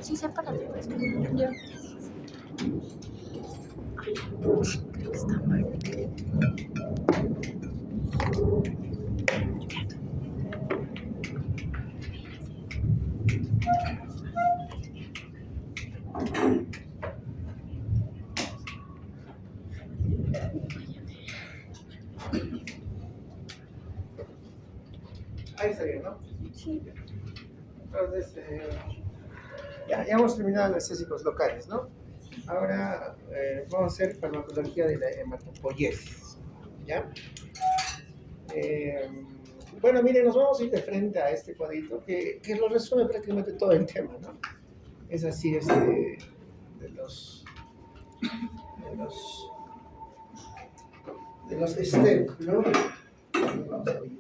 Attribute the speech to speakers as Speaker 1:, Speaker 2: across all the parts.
Speaker 1: Sí, sepárate, pues.
Speaker 2: Ya.
Speaker 1: Creo que está mal.
Speaker 3: Ahí está bien, ¿no?
Speaker 2: Sí.
Speaker 3: Entonces, ya hemos terminado anestésicos locales, ¿no? Ahora vamos a hacer farmacología de la hematopoiesis, ¿ya? Bueno, miren, nos vamos a ir de frente a este cuadrito que lo resume prácticamente todo el tema, ¿no? Es así, de los steps, ¿no? Vamos a ver.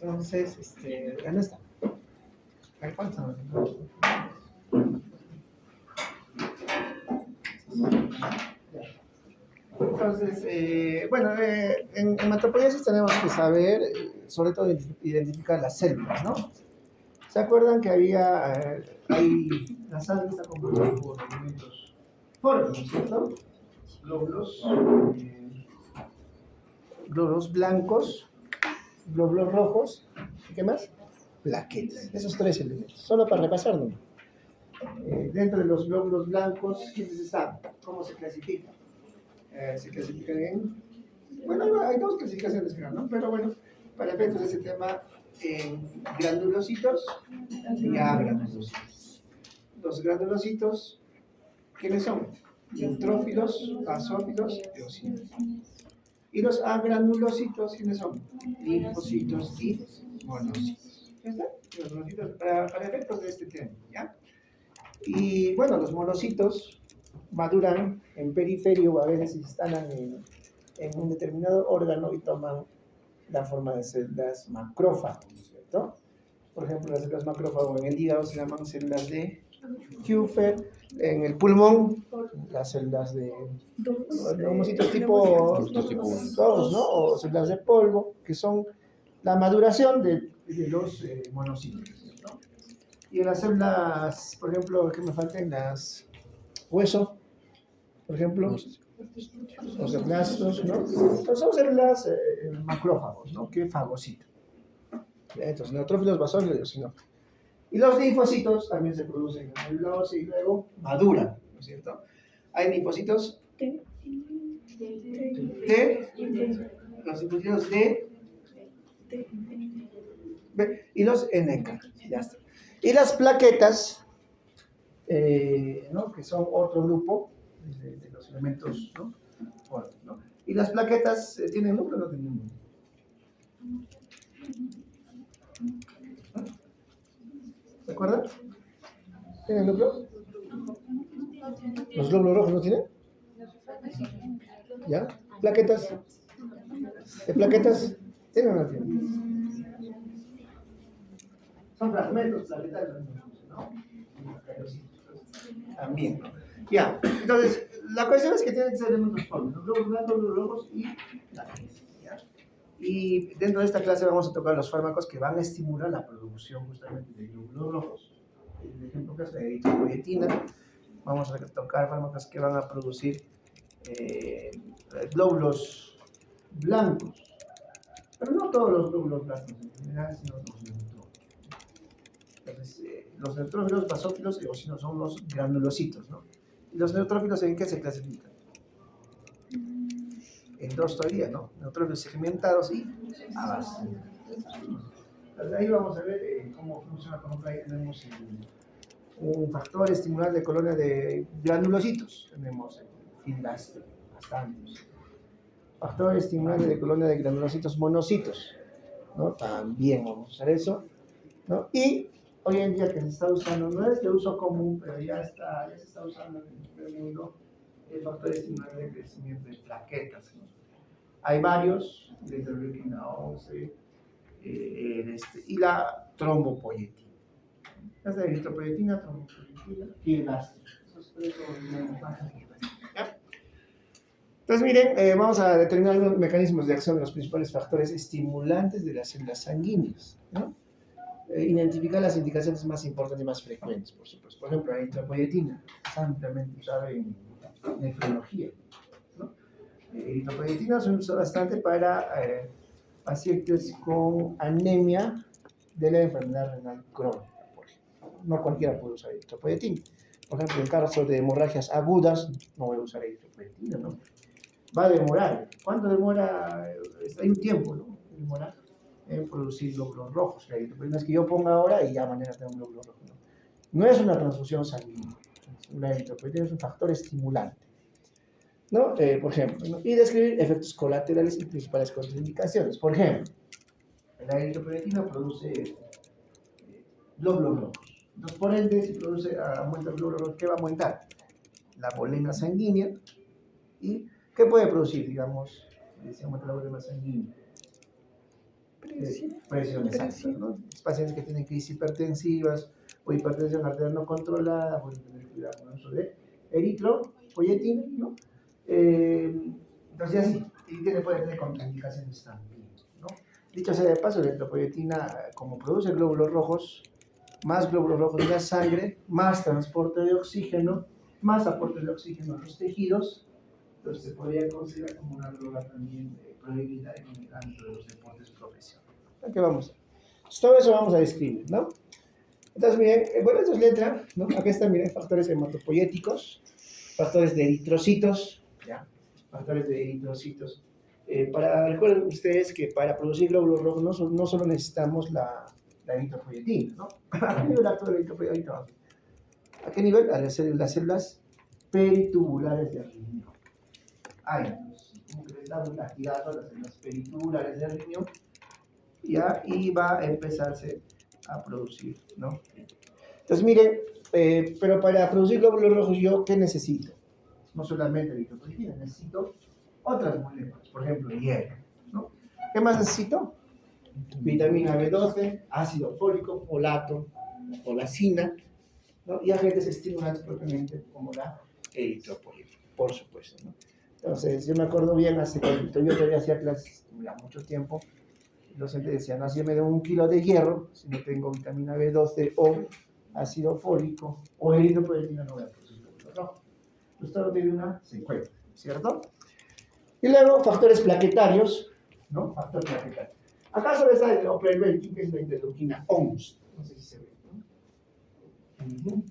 Speaker 3: Entonces, ¿dónde está? ¿Hay cuánto? Entonces, bueno, en hematopoiesis tenemos que saber, sobre todo, identificar las células, ¿no? ¿Se acuerdan que la sangre está compuesta por elementos fórmicos, ¿cierto? Glóbulos blancos, glóbulos rojos, ¿y qué más? Plaquetas. Esos tres elementos, solo para repasarlo. Dentro de los glóbulos blancos, ¿quiénes están? ¿Cómo se clasifican? Se clasifican en... Bueno, hay dos clasificaciones, creo, ¿no? Pero bueno, para efectos de ese tema, en granulocitos y agranulocitos. Los granulocitos, ¿quiénes son? Neutrófilos, basófilos, eosinofilos. Y los agranulocitos, ¿quiénes son? Linfocitos y monocitos. ¿Ya está? Los monocitos para efectos de este tema, ¿ya? Y bueno, los monocitos maduran en periferio o a veces se instalan en un determinado órgano y toman la forma de células macrófagos, ¿cierto? Por ejemplo, las células macrófagos en el hígado se llaman células de Kupffer, en el pulmón, las células de neumocitos tipo 2, ¿no? O células de polvo, que son la maduración de los monocitos, ¿no? Y en las células, por ejemplo, que me falten las hueso, por ejemplo, los eplastos, ¿no? Entonces son células macrófagos, ¿no? Que fagocitan. Entonces, neutrófilos, basófilos, ¿no? Y los linfocitos también se producen en el óseo y luego maduran, ¿no es cierto? Hay linfocitos T, los linfocitos D, B y los NK, ya está. Y las plaquetas, ¿no? Que son otro grupo de los elementos, ¿no? ¿no? Y las plaquetas tienen núcleo o no tienen núcleo. ¿Se acuerdan? ¿Tienen núcleo? ¿Los glóbulos rojos no tienen? ¿Ya? ¿Plaquetas? ¿De plaquetas? ¿Tienen o no tienen? Son fragmentos plaquetarios, ¿no? También. Ya, entonces, la cuestión es que tienen que ser elementos fórmicos, glóbulos blancos, glóbulos rojos y plaquetas. ¿Ya? Y dentro de esta clase vamos a tocar los fármacos que van a estimular la producción justamente de glóbulos rojos. El ejemplo que es la eritropoyetina. Vamos a tocar fármacos que van a producir glóbulos blancos, pero no todos los glóbulos blancos en general, sino los neutrófilos. Entonces, los neutrófilos, basófilos y eosinofilos son los granulocitos, ¿no? ¿Y los neutrófilos en qué se clasifican? En dos todavía, ¿no? Neutrófilos segmentados y abasales. Ahí vamos a ver cómo funciona. Por ejemplo, ahí tenemos un factor estimulante de colonia de granulocitos. Tenemos filgastre, bastantes. Factor estimulante de colonia de granulocitos monocitos, ¿no? También vamos a usar eso. ¿no? Y hoy en día que se está usando, no es de uso común, pero ya se está usando en el mundo, el factor estimulador de crecimiento de plaquetas, ¿no? Hay varios, desde la interleuquina 11, y la trombopoyetina. Es la eritropoyetina, trombopoyetina y el ácido. Esos tres son más. Entonces, miren, vamos a determinar los mecanismos de acción de los principales factores estimulantes de las células sanguíneas, ¿no? Identificar las indicaciones más importantes y más frecuentes, por supuesto. Por ejemplo, la eritropoyetina, ampliamente usada en nefrología, ¿no? Eritropoyetina se usa bastante para pacientes con anemia de la enfermedad renal crónica, por ejemplo. No cualquiera puede usar eritropoyetina. Por ejemplo, en caso de hemorragias agudas, no voy a usar eritropoyetina, ¿no? Va a demorar. ¿Cuánto demora? Hay un tiempo, ¿no? Demora en producir glóbulos rojos. La eritropoyetina es que yo ponga ahora y ya mañana tengo un glóbulo rojo. No es una transfusión sanguínea. La eritropoyetina es un factor estimulante, ¿no? Por ejemplo, ¿no? Y describir efectos colaterales y principales contraindicaciones. Por ejemplo, la eritropoyetina produce glóbulos rojos. Entonces, por ende, si aumenta el glóbulo rojo, ¿qué va a aumentar? La volemia sanguínea. ¿Y qué puede producir, digamos, si aumenta la volemia sanguínea? Presión exacta, ¿no? Los pacientes que tienen crisis hipertensivas o hipertensión arterial no controlada pueden tener cuidado con el uso de eritropoyetina, ¿no? Entonces, así, y puede tener contraindicaciones también, ¿no? Dicho sea de paso, la eritropoyetina, como produce glóbulos rojos en la sangre, más transporte de oxígeno, más aporte de oxígeno a los tejidos, entonces se podría considerar como una droga también prohibida en el ámbito de los deportes profesionales. ¿Qué vamos a ver? Todo eso vamos a describir, ¿no? Entonces, miren, bueno, esto es letra, ¿no? Aquí están, miren, factores hematopoyéticos, factores de eritrocitos, ¿ya? Factores de eritrocitos. Recuerden ustedes que para producir glóbulos rojos no solo necesitamos la eritropoyetina, ¿no? ¿A qué nivel actúa la eritropoyetina? ¿A qué nivel? A las células peritubulares de riñón. Como que les da un latigazo a las células peritubulares del riñón, ¿ya? Y va a empezarse a producir, ¿no? Entonces, miren, pero para producir glóbulos rojos, ¿yo qué necesito? No solamente eritropoyetina, necesito otras moléculas, por ejemplo, hierro, ¿no? ¿Qué más necesito? Vitamina B12, ácido fólico, folato, folacina, ¿no? Y agentes estimulantes propiamente como la eritropoyetina, por supuesto, ¿no? Entonces, yo me acuerdo bien, cuando yo todavía hacía clases, ya mucho tiempo, los docentes decían, no, si yo me doy 1 kilo de hierro, si no tengo vitamina B12 o ácido fólico o eritropoyetina, no voy a producir glóbulos rojos. Pues todo tiene una secuencia, ¿cierto? Y luego, factores plaquetarios, ¿no? Factor plaquetario. Acá solo está el OPR20, que es la interleuquina 11. No sé si se ve, ¿no?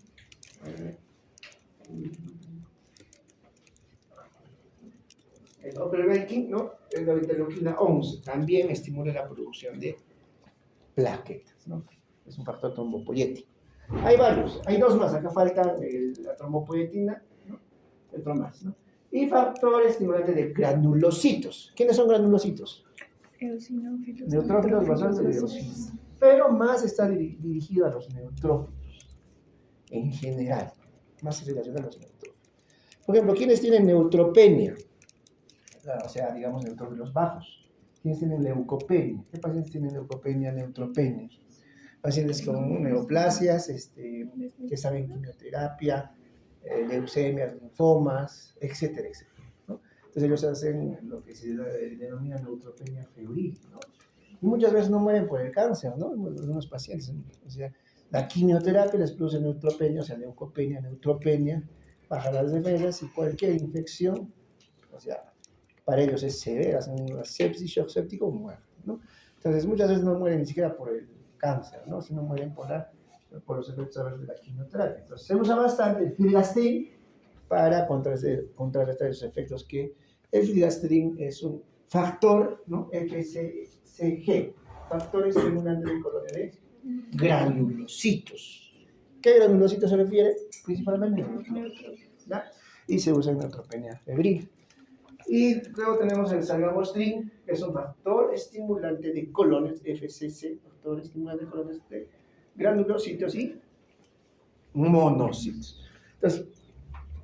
Speaker 3: El OPR20, ¿no? Es la interleuquina 11. También estimula la producción de plaquetas, ¿no? Es un factor trombopoyético. Hay varios, hay dos más. Acá falta la trombopoyetina, ¿no? Otro más, ¿no? Y factor estimulante de granulocitos. ¿Quiénes son granulocitos?
Speaker 1: Eosinófilos.
Speaker 3: Neutrófilos basales de eosinofilos. Pero más está dirigido a los neutrófilos en general, más relacionado a los neutrófilos. Por ejemplo, ¿quiénes tienen neutropenia? O sea, digamos, neutrófilos bajos. ¿Quiénes tienen leucopenia? ¿Qué pacientes tienen leucopenia, neutropenia? Pacientes con neoplasias, que saben quimioterapia, leucemias, linfomas, etcétera, etcétera, ¿no? Entonces ellos hacen lo que se denomina neutropenia febril, ¿no? Y muchas veces no mueren por el cáncer, ¿no? Algunos pacientes, o sea, la quimioterapia les produce neutropenia, o sea, leucopenia, neutropenia, baja las defensas y cualquier infección, o sea, para ellos es severa, hacen una sepsis, shock séptico, mueren, ¿no? Entonces muchas veces no mueren ni siquiera por el cáncer, ¿no? Sino mueren por los efectos adversos de la quimioterapia. Entonces se usa bastante el filgastrin para contrarrestar esos efectos, que el filgastrin es un factor, ¿no? FCG, factor estimulante de colonia de granulocitos. ¿Qué granulocitos se refiere? Principalmente ¿ya? Y se usa en neutropenia febril. Y luego tenemos el salgabostrin, que es un factor estimulante de colones, FCC, factor estimulante de colones de granulocitos y monocitos. Entonces,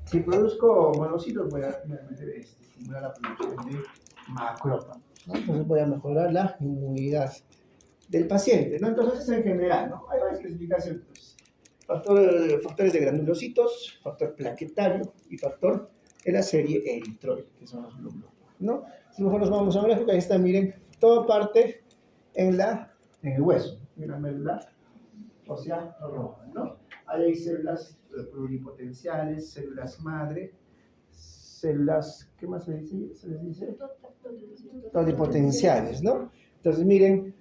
Speaker 3: si produzco monocitos, voy a estimular la producción de macrófagos, ¿no? Entonces voy a mejorar la inmunidad del paciente, ¿no? Entonces, eso en general, ¿no? Hay varias clasificaciones. Factores de granulocitos, factor plaquetario y factor de la serie eritroide, que son los glóbulos, ¿no? Si mejor nos vamos a un gráfico, ahí está, miren, toda parte en el hueso, en la médula ósea roja, ¿no? Ahí hay células pluripotenciales, células madre, células, ¿qué más se dice? ¿Se les dice? Pluripotenciales, ¿no? Entonces, miren,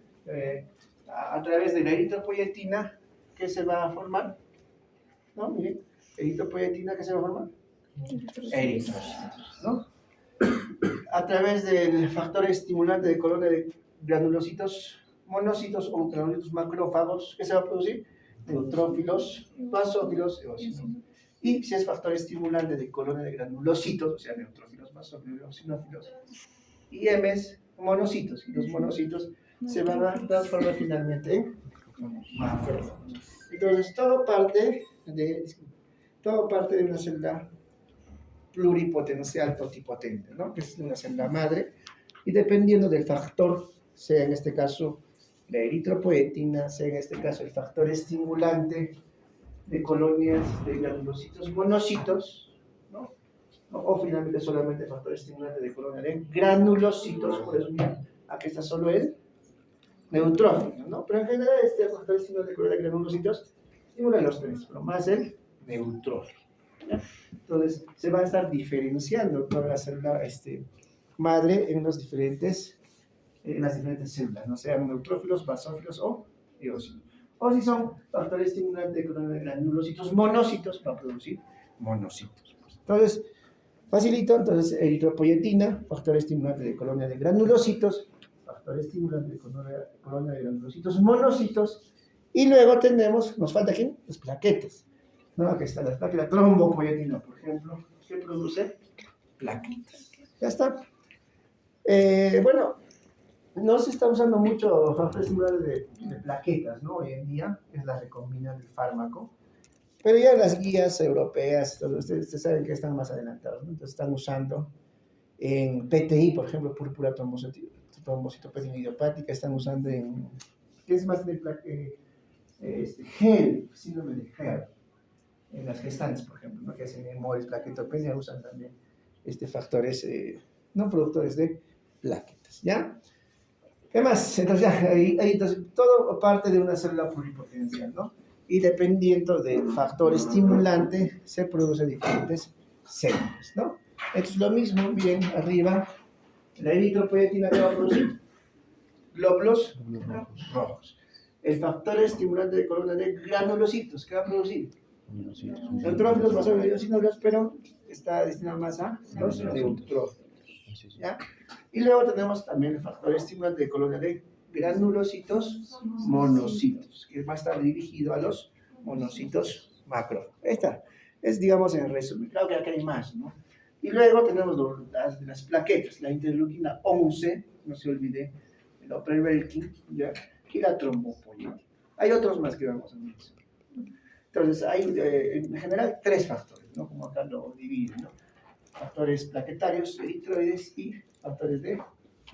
Speaker 3: a través de la eritropoyetina, ¿qué se va a formar? ¿No? Miren, eritropoyetina, ¿qué se va a formar? Eritrocitos, ¿no? A través del factor estimulante de colonia de granulocitos monocitos o granulocitos macrófagos, ¿qué se va a producir? Neutrófilos, basófilos, eosinófilos. Y si es factor estimulante de colonia de granulocitos, o sea, neutrófilos, basófilos, eosinófilos, y M's, monocitos. Y los monocitos se van a transformar finalmente en macrófagos. Entonces, todo parte de una célula pluripotencial totipotente, ¿no? Que es una célula madre, y dependiendo del factor, sea en este caso la eritropoyetina, sea en este caso el factor estimulante de colonias de granulocitos monocitos, ¿no? O finalmente solamente el factor estimulante de colonia de granulocitos, por eso mira, aquí está solo el neutrófilo, ¿no? Pero en general este factor estimulante de colonia de granulocitos estimula los tres, pero más el neutrófilo, ¿ya? Entonces se va a estar diferenciando toda la célula madre en las diferentes células, no sean neutrófilos, basófilos o eosinófilos. O si son factores estimulantes de colonia de granulocitos monocitos para producir monocitos. Entonces, facilito, entonces eritropoyetina, factor estimulante de colonia de granulocitos, factor estimulante de colonia de granulocitos monocitos, y luego tenemos, nos falta aquí, las plaquetas, ¿no? Aquí está la plaqueta, trombopoyetina, por ejemplo, que produce plaquetas. Ya está. Bueno, no se está usando mucho factor estimulante de plaquetas, ¿no? Hoy en día es la recombinante del fármaco, pero ya las guías europeas, ustedes saben que están más adelantados, ¿no? Entonces están usando en PTI, por ejemplo, púrpura trombocitopenia idiopática, están usando en, ¿qué es más de gel, síndrome de gel, en las gestantes, por ejemplo, ¿no? Que hacen hemorroides, plaquetopenia, usan también factores no productores de plaquetas, ¿ya? ¿Qué más? Entonces, ya, entonces, todo parte de una célula pluripotencial, ¿no? Y dependiendo del factor estimulante, se producen diferentes células, ¿no? Esto es lo mismo, miren, arriba, la eritropoyetina que va a producir glóbulos rojos. El factor estimulante de colonia de granulocitos, ¿qué va a producir? Neutrófilos, basófilos y eosinófilos, pero está destinado más a los neutrófilos, ¿ya? Y luego tenemos también el factor estimulante de colonia de granulocitos monocitos, que va a estar dirigido a los monocitos macro. Esta es, digamos, en resumen. Claro que acá hay más, ¿no? Y luego tenemos las plaquetas, la interleuquina 11, no se olvide, el Opervelkin, ¿ya? Y la trombopoyetina. Hay otros más que vamos a mencionar. Entonces, hay en general tres factores, ¿no? Como acá lo dividen, ¿no? Factores plaquetarios, eritroides y factores de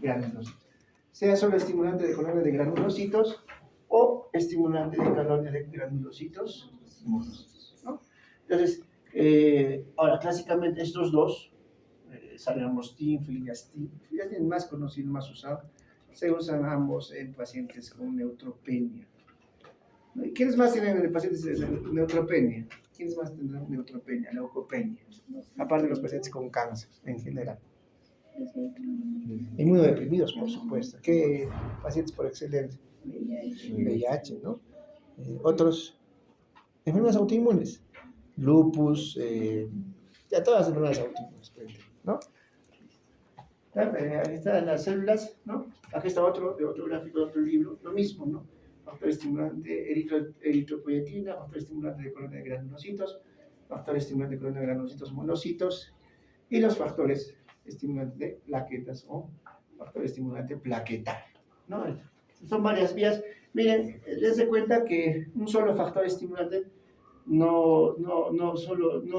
Speaker 3: granulocitos. Sea solo estimulante de colonia de granulocitos o estimulante de colonia de granulocitos monocitos, ¿no? Entonces, ahora, clásicamente estos dos, salgamostin, filastin más conocido, más usado, se usan ambos en pacientes con neutropenia. ¿Y quiénes más tienen pacientes de neutropenia? ¿Quiénes más tendrán neutropenia, leucopenia? Aparte de los pacientes con cáncer en general. Inmunodeprimidos, por supuesto. ¿Qué pacientes por excelencia? VIH, ¿no? Otros, enfermedades autoinmunes. Lupus, ya todas las enfermedades autoinmunes, ¿no? Ahí están las células, ¿no? Aquí está otro gráfico de otro libro, lo mismo, ¿no? Factor estimulante eritropoyetina, factor estimulante de colonia de granulocitos, factor estimulante de colonia de granulocitos monocitos, y los factores estimulantes de plaquetas o factor estimulante plaquetario, ¿no? Son varias vías, Miren, dense cuenta que un solo factor estimulante no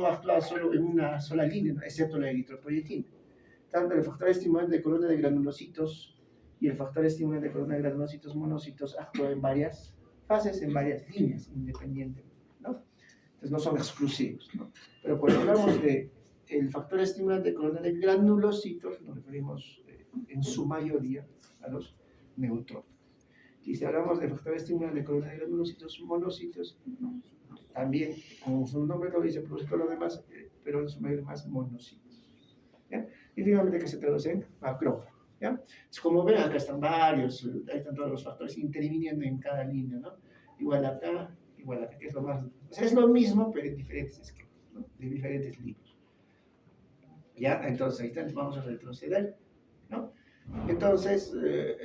Speaker 3: actúa solo en una sola línea, ¿no? Excepto la eritropoyetina. Tanto el factor estimulante de columna de granulocitos y el factor estimulante de columna de granulocitos monocitos actúan en varias fases, en varias líneas independientemente, ¿no? Entonces no son exclusivos, ¿no? Pero cuando hablamos de el factor estimulante de columna de granulocitos, nos referimos en su mayoría a los neutrófilos. Y si hablamos de factor estimulante de columna de granulocitos monocitos, también, como su nombre lo dice, produce todo lo demás, pero en su mayoría más monocitos. ¿Ya? Y finalmente que se traduce en macrófago. ¿Ya? Entonces, como ven, acá están varios, ahí están todos los factores interviniendo en cada línea, ¿no? Igual acá, que es lo más... O sea, es lo mismo, pero en diferentes esquemas, ¿no? De diferentes libros. ¿Ya? Entonces, ahí está, vamos a retroceder, ¿no? Entonces,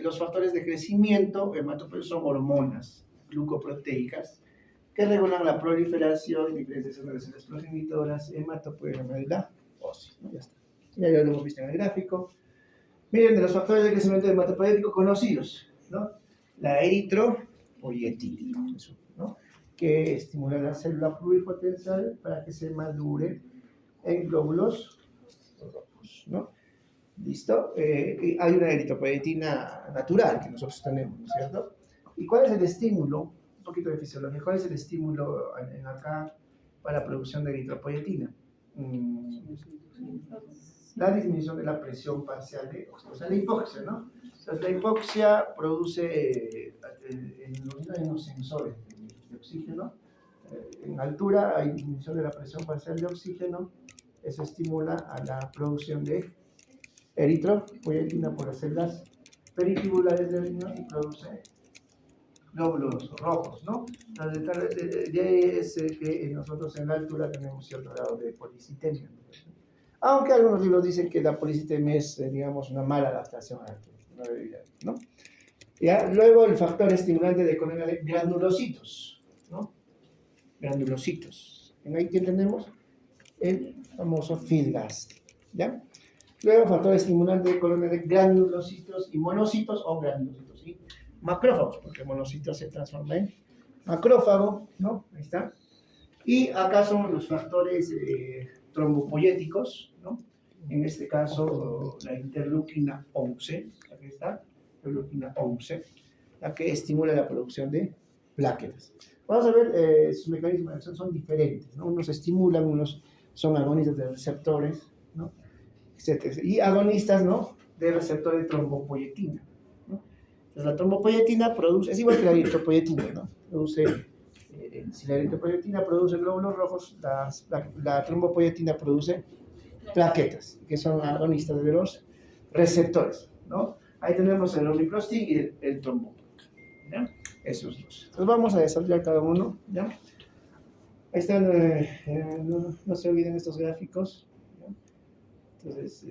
Speaker 3: los factores de crecimiento hematopoyéticos son hormonas glucoproteicas que regulan la proliferación y diferenciación de las células progenitoras hematopoyéticas de la ósea, ¿no? Ya está. Ya lo hemos visto en el gráfico. Miren, de los factores de crecimiento hematopoyético conocidos, ¿no? La eritropoyetina, ¿no? Que estimula la célula pluripotencial para que se madure en glóbulos rojos, ¿no? ¿Listo? Hay una eritropoyetina natural que nosotros tenemos, ¿no es cierto? ¿Y cuál es el estímulo? Un poquito de fisiología. ¿Cuál es el estímulo en acá para la producción de eritropoyetina? La disminución de la presión parcial de oxígeno, o sea, la hipoxia, ¿no? Entonces, la hipoxia produce, en los orina hay unos sensores de oxígeno. En altura hay disminución de la presión parcial de oxígeno. Eso estimula a la producción de eritropoyetina por las células perifibulares del riñón y produce glóbulos rojos, ¿no? De ahí es que nosotros en la altura tenemos cierto grado de policitemia. Aunque algunos libros dicen que la policitemia es, digamos, una mala adaptación a la bebida, ¿no? ¿Ya? Luego el factor estimulante de columna de granulocitos, ¿no? Granulocitos. Ahí que tenemos el famoso Filgast, ¿ya? Luego factor estimulante de columna de granulocitos y monocitos o granulocitos, ¿sí? Macrófagos, porque monocitos se transforma en macrófago, ¿no? Ahí está. Y acá son los factores trombopoyéticos, ¿no? En este caso, la interleuquina 11, aquí está, interleuquina 11, la que estimula la producción de plaquetas. Vamos a ver, sus mecanismos de acción son diferentes, ¿no? Unos estimulan, unos son agonistas de receptores, ¿no? Etcétera. Y agonistas, ¿no? De receptor de trombopoyetina, ¿no? Entonces, la trombopoyetina produce, es igual que la eritropoyetina, ¿no? Produce... si la eritropoyetina produce glóbulos rojos, la trombopoyetina produce plaquetas, que son agonistas de los receptores, ¿no? Ahí tenemos el omniprostin y el trombopoyetina, ¿ya? Esos dos. Entonces vamos a desarrollar cada uno, ¿ya? Ahí están, no se olviden estos gráficos, ¿ya? Entonces,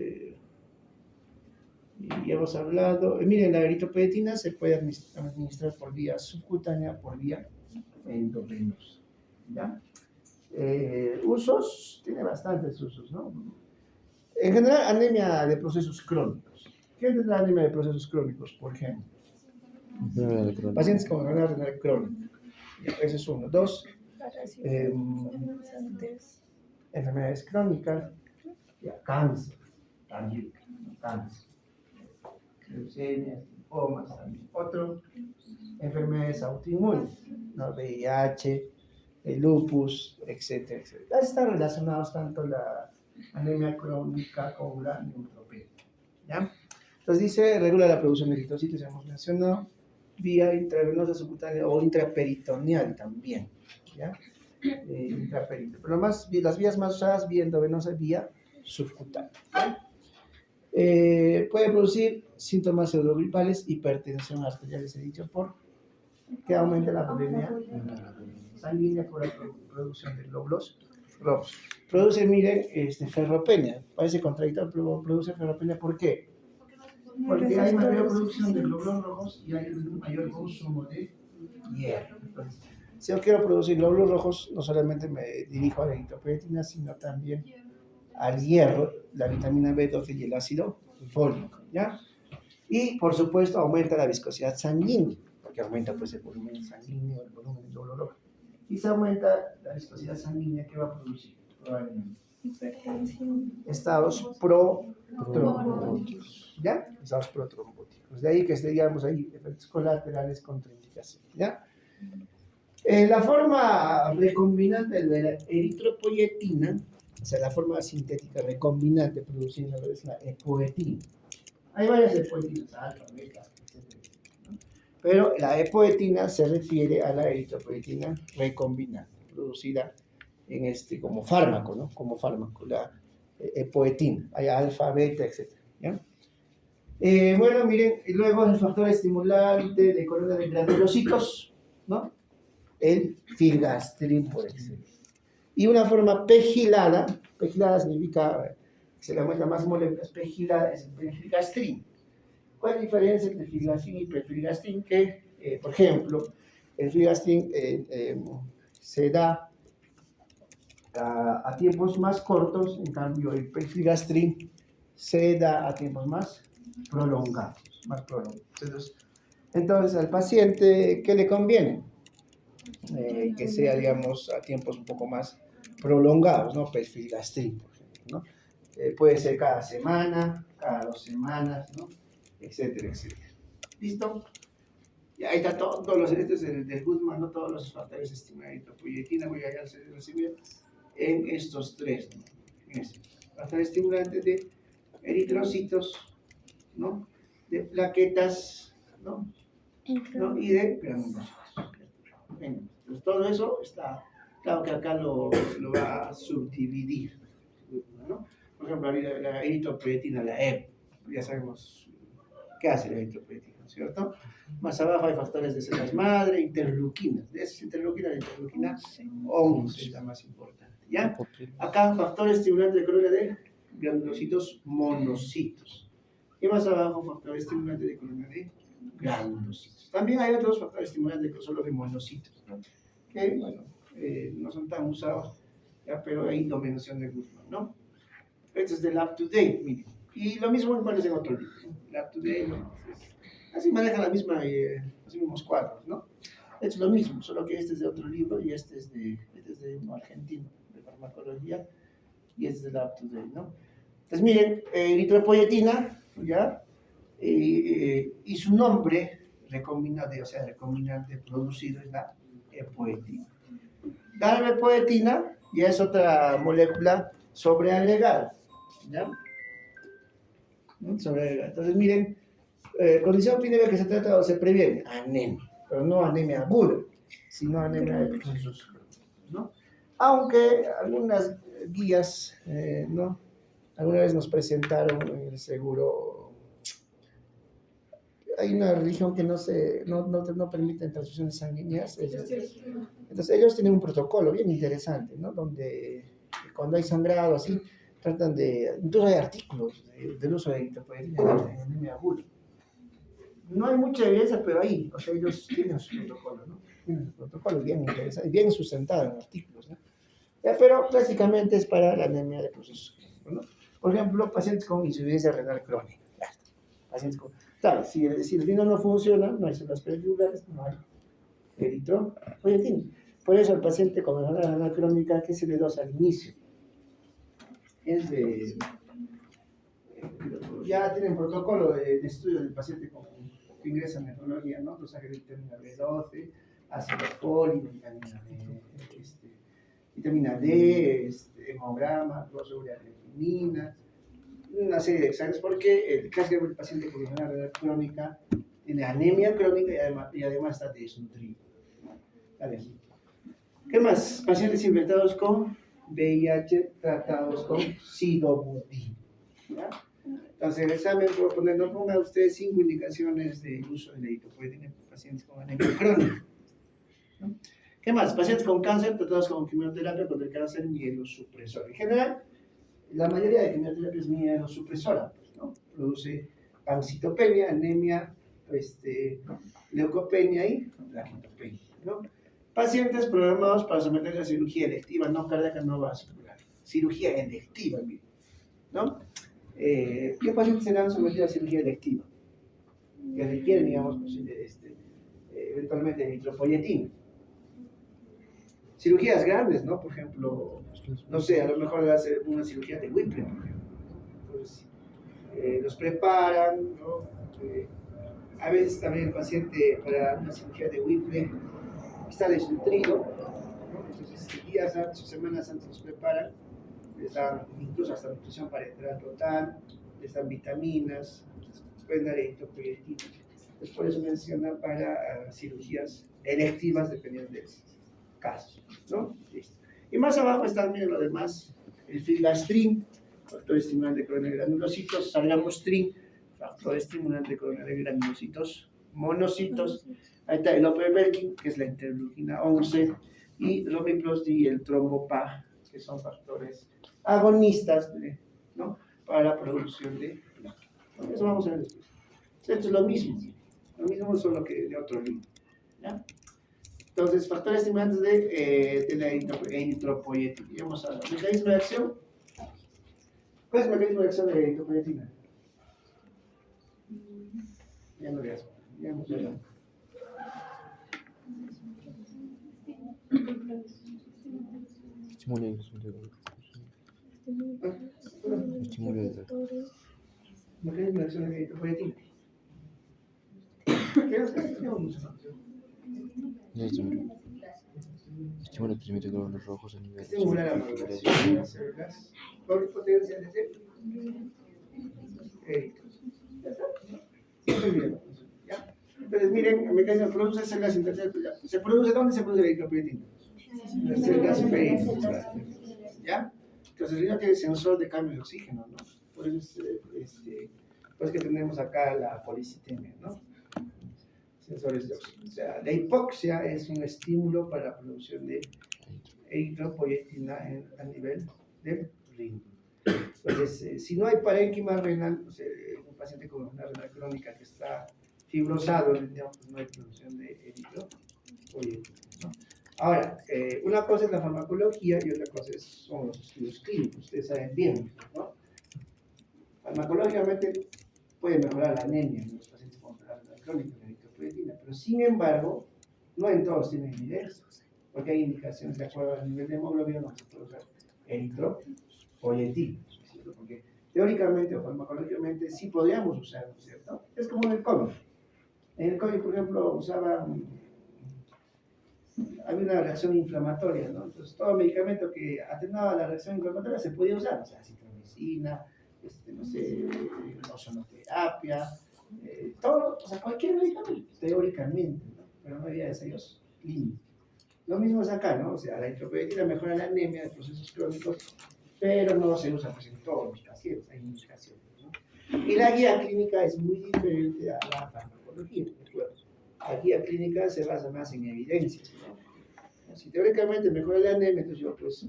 Speaker 3: y hemos hablado, miren, la eritropoyetina se puede administrar por vía subcutánea, por vía endovenosa, ¿ya? Usos, tiene bastantes usos, ¿no? En general, anemia de procesos crónicos. ¿Qué es la anemia de procesos crónicos, por ejemplo? Pacientes con enfermedad renal crónica. Ese es uno. Dos, enfermedades crónicas, ya, cáncer, también, cáncer, leucemias, linfomas, también. Otro, enfermedades autoinmunes, ¿no? VIH, el lupus, etcétera, etcétera. Están relacionados tanto la anemia crónica con la neutropenia, ¿ya? Entonces dice, regula la producción de eritrocitos, ya hemos mencionado, vía intravenosa subcutánea o intraperitoneal también, ¿ya? Intraperitoneal. Pero las vías más usadas, vía endovenosa, vía subcutánea, ¿ya? Puede producir síntomas pseudogripales, hipertensión arterial, les he dicho, por que aumenta la bulimia sanguínea por la producción de glóbulos rojos. Produce, miren, ferropenia. Parece contradictorio, pero produce ferropenia. ¿Por qué? Porque hay mayor producción de glóbulos rojos y hay un mayor consumo de hierro. Entonces, si yo quiero producir glóbulos rojos, no solamente me dirijo a la eritropoyetina, sino también al hierro, la vitamina B12 y el ácido fólico, ¿ya? Y, por supuesto, aumenta la viscosidad sanguínea, porque aumenta pues el volumen sanguíneo, el volumen de glóbulos rojos. Y se aumenta la viscosidad sanguínea que va a producir probablemente
Speaker 1: Hipertensión.
Speaker 3: estados protrombóticos, ¿ya? Estados protrombóticos. De ahí que digamos ahí efectos colaterales contraindicaciones, ¿ya? La forma recombinante de la eritropoyetina, o sea, la forma sintética recombinante produciendo es la epoetina. Hay varias epoetinas, alfa, beta, etc. ¿No? Pero la epoetina se refiere a la eritropoyetina recombinante, producida en como fármaco, ¿no? Como fármaco, la epoetina. Hay alfa, beta, etc. ¿Ya? Bueno, miren, y luego el factor estimulante de columna de granulocitos, ¿no? El filgastrin por excelencia. Y una forma pegilada significa que se le muestra más moléculas, pegilada es el filgastrin. ¿Cuál es la diferencia entre filgastrin y perfilgastrin? Que, por ejemplo, el filgastrin se da a tiempos más cortos, en cambio el perfilgastrin se da a tiempos más prolongados. Entonces al paciente, ¿qué le conviene? Que sea, digamos, a tiempos un poco más prolongados, ¿no? Perfilgastrin, por ejemplo, ¿no? Puede ser cada semana, cada 2 semanas, ¿no? Etcétera, etcétera. ¿Listo? Y ahí está todos los este es del Goodman, ¿no? Todos los factores estimulantes de eritropoyetina, voy a recibir en estos tres, ¿no? En estos factores estimulantes de eritrocitos, ¿no? De plaquetas, ¿no? Y de granulocitos. Entonces, todo eso está, claro que acá lo va a subdividir, ¿no? Por ejemplo, la eritropoyetina, la EP, ya sabemos qué hace la eritropoyetina, ¿cierto? Más abajo hay factores de células madre, interleuquinas. De esas interleuquinas, la interleuquina 11 es la más importante, ¿ya? Acá, factores estimulantes de columna de granulocitos monocitos. Y más abajo, factores estimulantes de columna de granulocitos. También hay otros factores estimulantes solo de monocitos, ¿no? Que, bueno, no son tan usados, ¿ya? Pero ahí lo menciona Goodman, ¿no? Este es del up-to-date, miren. Y lo mismo aparece en otro libro, ¿no? El up-to-date, ¿no? Así maneja los mismos cuadros, ¿no? Es lo mismo, solo que este es de otro libro y este es de uno argentino, de farmacología, y este es del up-to-date, ¿no? Entonces, miren, eritropoyetina, ¿ya? Y su nombre recombinante, o sea, recombinante producido es la epoetina. La epoetina ya es otra molécula sobreagregada, ¿ya? Sobreagregada. Entonces, miren, condición clínica que se trata o se previene, anemia, pero no anemia aguda, sino anemia de procesos, ¿no? Aunque algunas guías, ¿no? Alguna vez nos presentaron en el seguro. Hay una religión que no permite transfusiones sanguíneas. Entonces ellos tienen un protocolo bien interesante, ¿no? Donde cuando hay sangrado así, tratan de... Incluso hay artículos del uso de eritropoyetina en anemia aguda. No hay mucha evidencia, pero ahí, o sea, ellos tienen su protocolo, ¿no? Tienen su protocolo bien interesante, bien sustentado en artículos, ¿no? Pero básicamente es para la anemia de procesos clínicos, ¿no? Por ejemplo, pacientes con insuficiencia renal crónica. Pacientes con... Claro, si el vino no funciona, no hay células periféricas, no hay eritropoyetina. Por eso al paciente con enfermedad renal crónica, ¿qué se le dosa al inicio? Es de... Ya tienen protocolo de estudio del paciente que ingresa en nefrología, ¿no? Dosaje de vitamina B12, ácido fólico, vitamina D, hemograma, clorsuria, una serie de exámenes, porque el clásico del paciente con enfermedad renal crónica tiene anemia crónica y además está desnutrido. ¿Vale? ¿Qué más? Pacientes infectados con VIH tratados con sidobudina. ¿Ya? Entonces, el examen, no ponga usted 5 indicaciones de uso de eritropoyetina en pacientes con anemia crónica, ¿no? ¿Qué más? Pacientes con cáncer tratados con quimioterapia contra el cáncer mielosupresor. En general, la mayoría de quimioterapia es mielosupresora, pues, ¿no? Produce pancitopenia, anemia, leucopenia y plaquetopenia, ¿no? Pacientes programados para someterse a cirugía electiva, no cardíaca, no vascular. Cirugía electiva, ¿no? ¿Qué pacientes serán sometidos a cirugía electiva? Que requieren, digamos, eventualmente eritropoyetina. Cirugías grandes, ¿no? Por ejemplo, no sé, a lo mejor hace una cirugía de Whipple, por ejemplo. Entonces, los preparan, ¿no? A veces también el paciente para una cirugía de Whipple está desnutrido, ¿no? Entonces días antes o semanas antes los preparan, les dan incluso hasta nutrición parenteral total, les dan vitaminas, pueden dar eritropoyetina. Entonces por eso mencionan para cirugías electivas dependiendo del caso, ¿no? Listo. Y más abajo está también lo demás, el filgastrin, factor estimulante de coronarios granulocitos, salgastrin, factor estimulante coronarios granulocitos, monocitos. Ahí está el opervelkin, que es la interleuquina 11, y romiplastin y el trombopag, que son factores agonistas, ¿no? Para la producción de placa. Eso vamos a ver después. Esto es lo mismo solo que de otro libro, ¿ya? Entonces, factores estimulantes de la eritropoyetina. Vamos a ver. ¿Mecanismo de acción? ¿Cuál es el mecanismo de acción de la eritropoyetina? Ya no veas. Ya hemos hablado.
Speaker 2: Estimula
Speaker 3: Mecanismo de acción de la eritropoyetina. ¿Qué es?
Speaker 2: Estimula el crecimiento de glóbulos rojos a nivel
Speaker 3: Estimula la maduración de las células con potencia de eritos. ¿Ya está? Muy bien. ¿Ya? Entonces, miren, el mecanismo produce células intercelulares. ¿Se produce dónde se produce la eritropoyetina? En las células periféricas. ¿Ya? Entonces, el riñón tiene sensor de cambio de oxígeno, ¿no? Por eso pues que tenemos acá la policitemia, ¿no? Sensores de oxígeno. O sea, la hipoxia es un estímulo para la producción de eritropoyetina a nivel del riñón. Entonces, si no hay parénquima renal, pues, un paciente con una renal crónica que está fibrosado, digamos, pues no hay producción de eritropoyetina, ¿no? Ahora, una cosa es la farmacología y otra cosa son los estudios clínicos, ustedes saben bien, ¿no? Farmacológicamente puede mejorar la anemia en los pacientes con renal crónica, la eritropoyetina, pero sin embargo, no en todos tienen evidencia, porque hay indicaciones de acuerdo al nivel de hemoglobina donde se puede usar eritropoyetina, ¿cierto? Porque teóricamente o farmacológicamente sí podríamos usarlo, ¿cierto? Es como en el COVID. En el COVID, por ejemplo, había una reacción inflamatoria, ¿no? Entonces, todo medicamento que atenuaba la reacción inflamatoria se podía usar, o sea, citromicina, no sé, ozonoterapia, todo, o sea, cualquier medicamento, teóricamente, ¿no? Pero no había ensayos clínicos. Lo mismo es acá, ¿no? O sea, la eritropoyetina mejora la anemia de procesos crónicos, pero no se usa pues, en todos los pacientes, hay indicaciones, ¿no? Y la guía clínica es muy diferente a la farmacología, ¿de acuerdo? La guía clínica se basa más en evidencias, ¿no? Si teóricamente mejora la anemia, entonces yo pues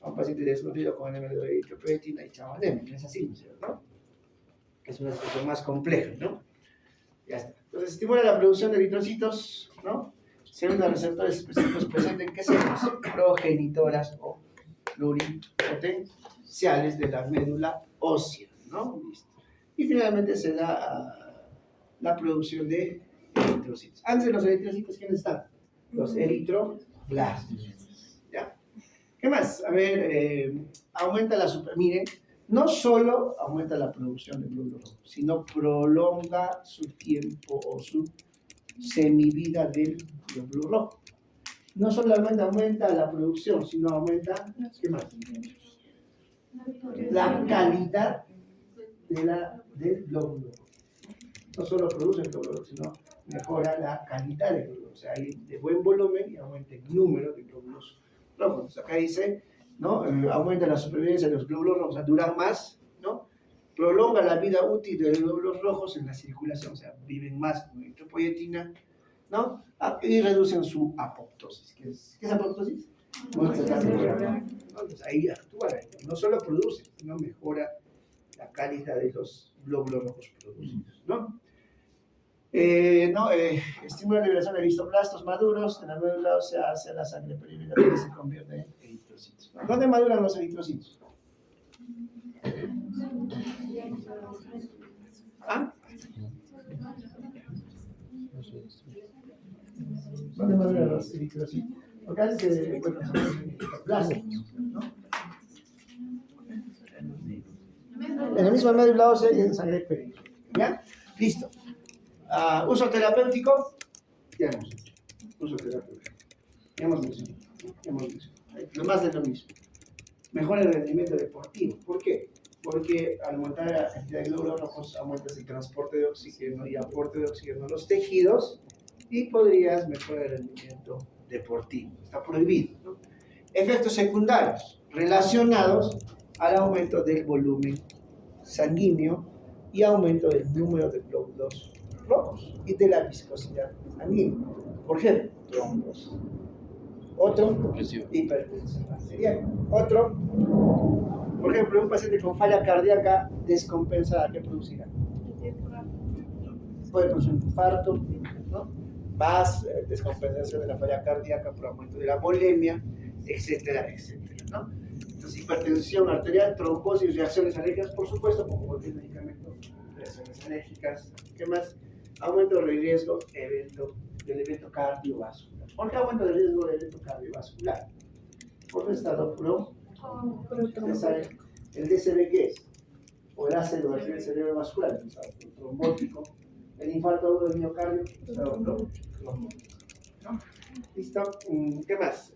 Speaker 3: a un paciente desnutrido con anemia de eritropoyetina y chavo anemia, no es así, ¿no? Que es una situación más compleja, ¿no? Ya está. Entonces estimula la producción de eritrocitos, ¿no? Células receptores específicos presentes en qué células progenitoras o pluripotenciales de la médula ósea, ¿no? Listo. Y finalmente se da la producción de eritrocitos. Antes de los eritrocitos, ¿quiénes están? Los eritroblastos. ¿Ya? ¿Qué más? A ver, aumenta la miren, no solo aumenta la producción de glóbulos rojos, sino prolonga su tiempo o su semivida del glóbulo rojo. No solamente aumenta la producción, sino aumenta, ¿qué más? La calidad del glóbulo rojo. No solo produce el glóbulo rojo, sino mejora la calidad del glóbulo. O sea, hay de buen volumen y aumenta el número de glóbulos rojos. Entonces, acá dice, ¿no? Aumenta la supervivencia de los glóbulos rojos, o sea, duran más, ¿no? Prolonga la vida útil de los glóbulos rojos en la circulación, o sea, viven más con eritropoyetina, ¿no? Y reducen su apoptosis. ¿Qué es apoptosis? Entonces, ahí actúa, no solo produce, sino mejora la calidad de los glóbulos rojos producidos, ¿no? Estimula la liberación de histoblastos maduros de la médula ósea hacia la sangre periférica que se convierte en eritrocitos. ¿Dónde maduran los eritrocitos? ¿Ah? ¿Dónde más eran los eritrocitos? Porque a veces se encuentran plásticos, ¿no? En el mismo medio lado se en sangre periférica. ¿Ya? Listo. Uso terapéutico. Ya hemos hecho. Uso terapéutico. Ya hemos mencionado. Lo más de lo mismo. Mejora el rendimiento deportivo. ¿Por qué? Porque al aumentar la cantidad de glóbulos rojos aumentas el transporte de oxígeno y aporte de oxígeno a los tejidos y podrías mejorar el rendimiento deportivo. Está prohibido, ¿no? Efectos secundarios relacionados al aumento del volumen sanguíneo y aumento del número de glóbulos rojos y de la viscosidad sanguínea. Por ejemplo, trombos. Otro, hipertensión arterial. Otro, por ejemplo, un paciente con falla cardíaca descompensada, ¿qué producirá? Puede producir un infarto, ¿no? Más descompensación de la falla cardíaca por aumento de la bulimia, etcétera, etcétera, ¿no? Entonces, hipertensión arterial, trombosis, reacciones alérgicas, por supuesto, como cualquier medicamento, reacciones alérgicas. ¿Qué más? Aumento del riesgo del evento cardiovascular. ¿Por qué aumento del riesgo del evento cardiovascular? Por un estado el DCB, ¿qué es? O el ácido del cerebrovascular, el estado trombótico. El infarto agudo del miocardio, estado trombótico. ¿No? ¿Listo? ¿Qué más?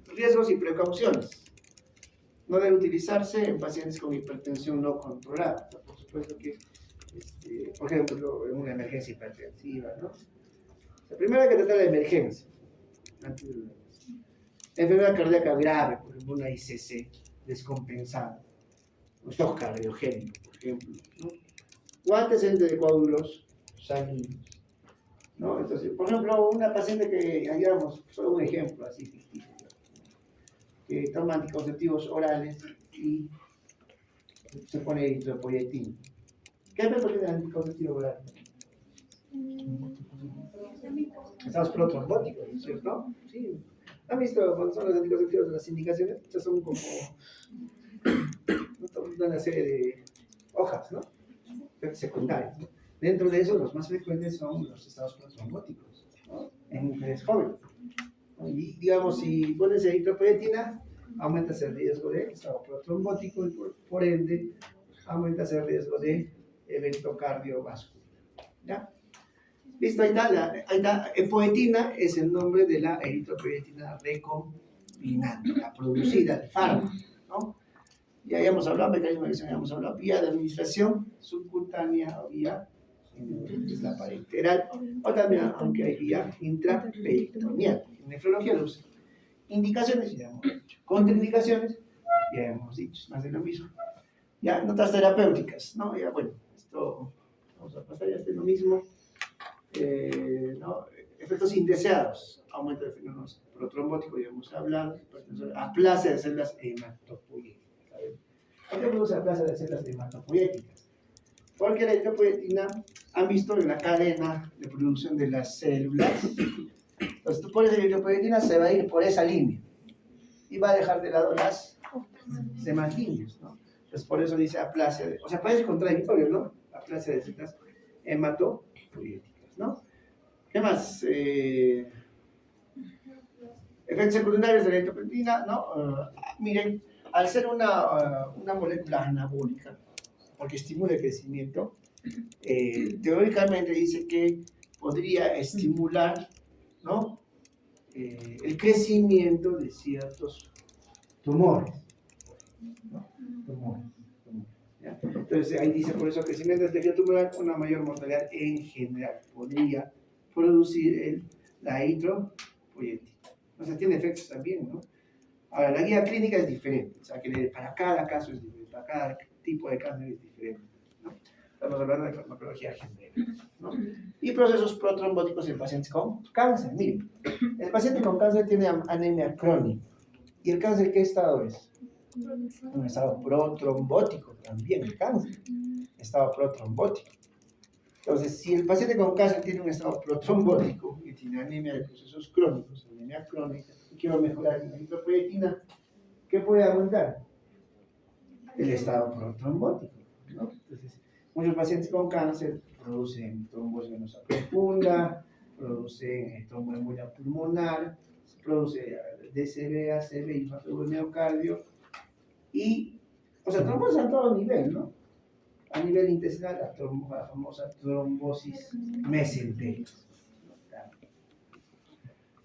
Speaker 3: Riesgos y precauciones. No debe utilizarse en pacientes con hipertensión no controlada. Por supuesto que, por ejemplo, en una emergencia hipertensiva, ¿no? La primera hay que tratar de emergencia. Enfermedad cardíaca grave, por ejemplo, una ICC descompensada. Un shock cardiogénico, por ejemplo, ¿no? O antecedentes de coágulos sanguíneos, ¿no? Entonces, por ejemplo, una paciente que, digamos, solo un ejemplo así ficticio, que toma anticonceptivos orales y se pone eritropoyetina. ¿Qué efecto tiene el anticonceptivo oral? Estamos protrombóticos, ¿no es cierto? Sí. ¿Han visto cuando son los anticonceptivos las indicaciones? Estas son como una serie de hojas, ¿no? Efectos secundarios, ¿no? Dentro de eso, los más frecuentes son los estados protrombóticos, ¿no? En mujeres jóvenes. Y digamos, si pones eritropoyetina, aumentas el riesgo de estado protrombótico y por ende aumentas el riesgo de evento cardiovascular. ¿Ya? Listo, ahí está. Epoetina es el nombre de la eritropoyetina recombinante, la producida de fármaco, ¿no? Ya habíamos hablado, mecanismo de acción, habíamos hablado, vía de administración subcutánea o vía es la parenteral, o también, aunque hay vía intraperitoneal. En nefrología lo usan. Indicaciones, ya hemos dicho. Contraindicaciones, ya hemos dicho, más de lo mismo. Ya, notas terapéuticas, ¿no? Ya, bueno, esto, vamos a pasar ya de lo mismo. ¿No? Efectos indeseados, aumento de fenómenos protrombóticos, ya hemos hablado, aplasia de células hematopoyéticas. ¿Por qué produce aplasia de células hematopoyéticas? Porque la eritropoyetina, han visto en la cadena de producción de las células. Entonces tú pones eritropoyetina, se va a ir por esa línea y va a dejar de lado las demás líneas, ¿no? Entonces por eso dice aplasia de, o sea, parece contradictorio, ¿no? Aplasia de células hematopoyéticas, ¿no? ¿Qué más? Efectos secundarios de la eritropoyetina, ¿no? Miren, al ser una molécula anabólica, porque estimula el crecimiento, teóricamente dice que podría estimular, ¿no? El crecimiento de ciertos tumores, ¿no? Tumores. ¿Ya? Entonces ahí dice, por eso crecimiento del tejido tumoral con una mayor mortalidad en general podría producir la eritropoyetina. O sea, tiene efectos también, ¿no? Ahora, la guía clínica es diferente, o sea, que para cada caso es diferente, para cada tipo de cáncer es diferente, ¿no? Estamos hablando de farmacología general, ¿no? Y procesos protrombóticos en pacientes con cáncer. Miren, el paciente con cáncer tiene anemia crónica. ¿Y el cáncer qué estado es? Un estado protrombótico también, el cáncer. Estado protrombótico. Entonces, si el paciente con cáncer tiene un estado protrombótico y tiene anemia de procesos crónicos, anemia crónica, y quiero mejorar la eritropoyetina, ¿qué puede aumentar? El estado protrombótico, ¿no? Entonces, muchos pacientes con cáncer producen trombosis venosa profunda, produce tromboembolia pulmonar, produce DCB, ACV, infarto del miocardio, y, o sea, trombosis a todo nivel, ¿no? A nivel intestinal, la famosa trombosis mesentérica.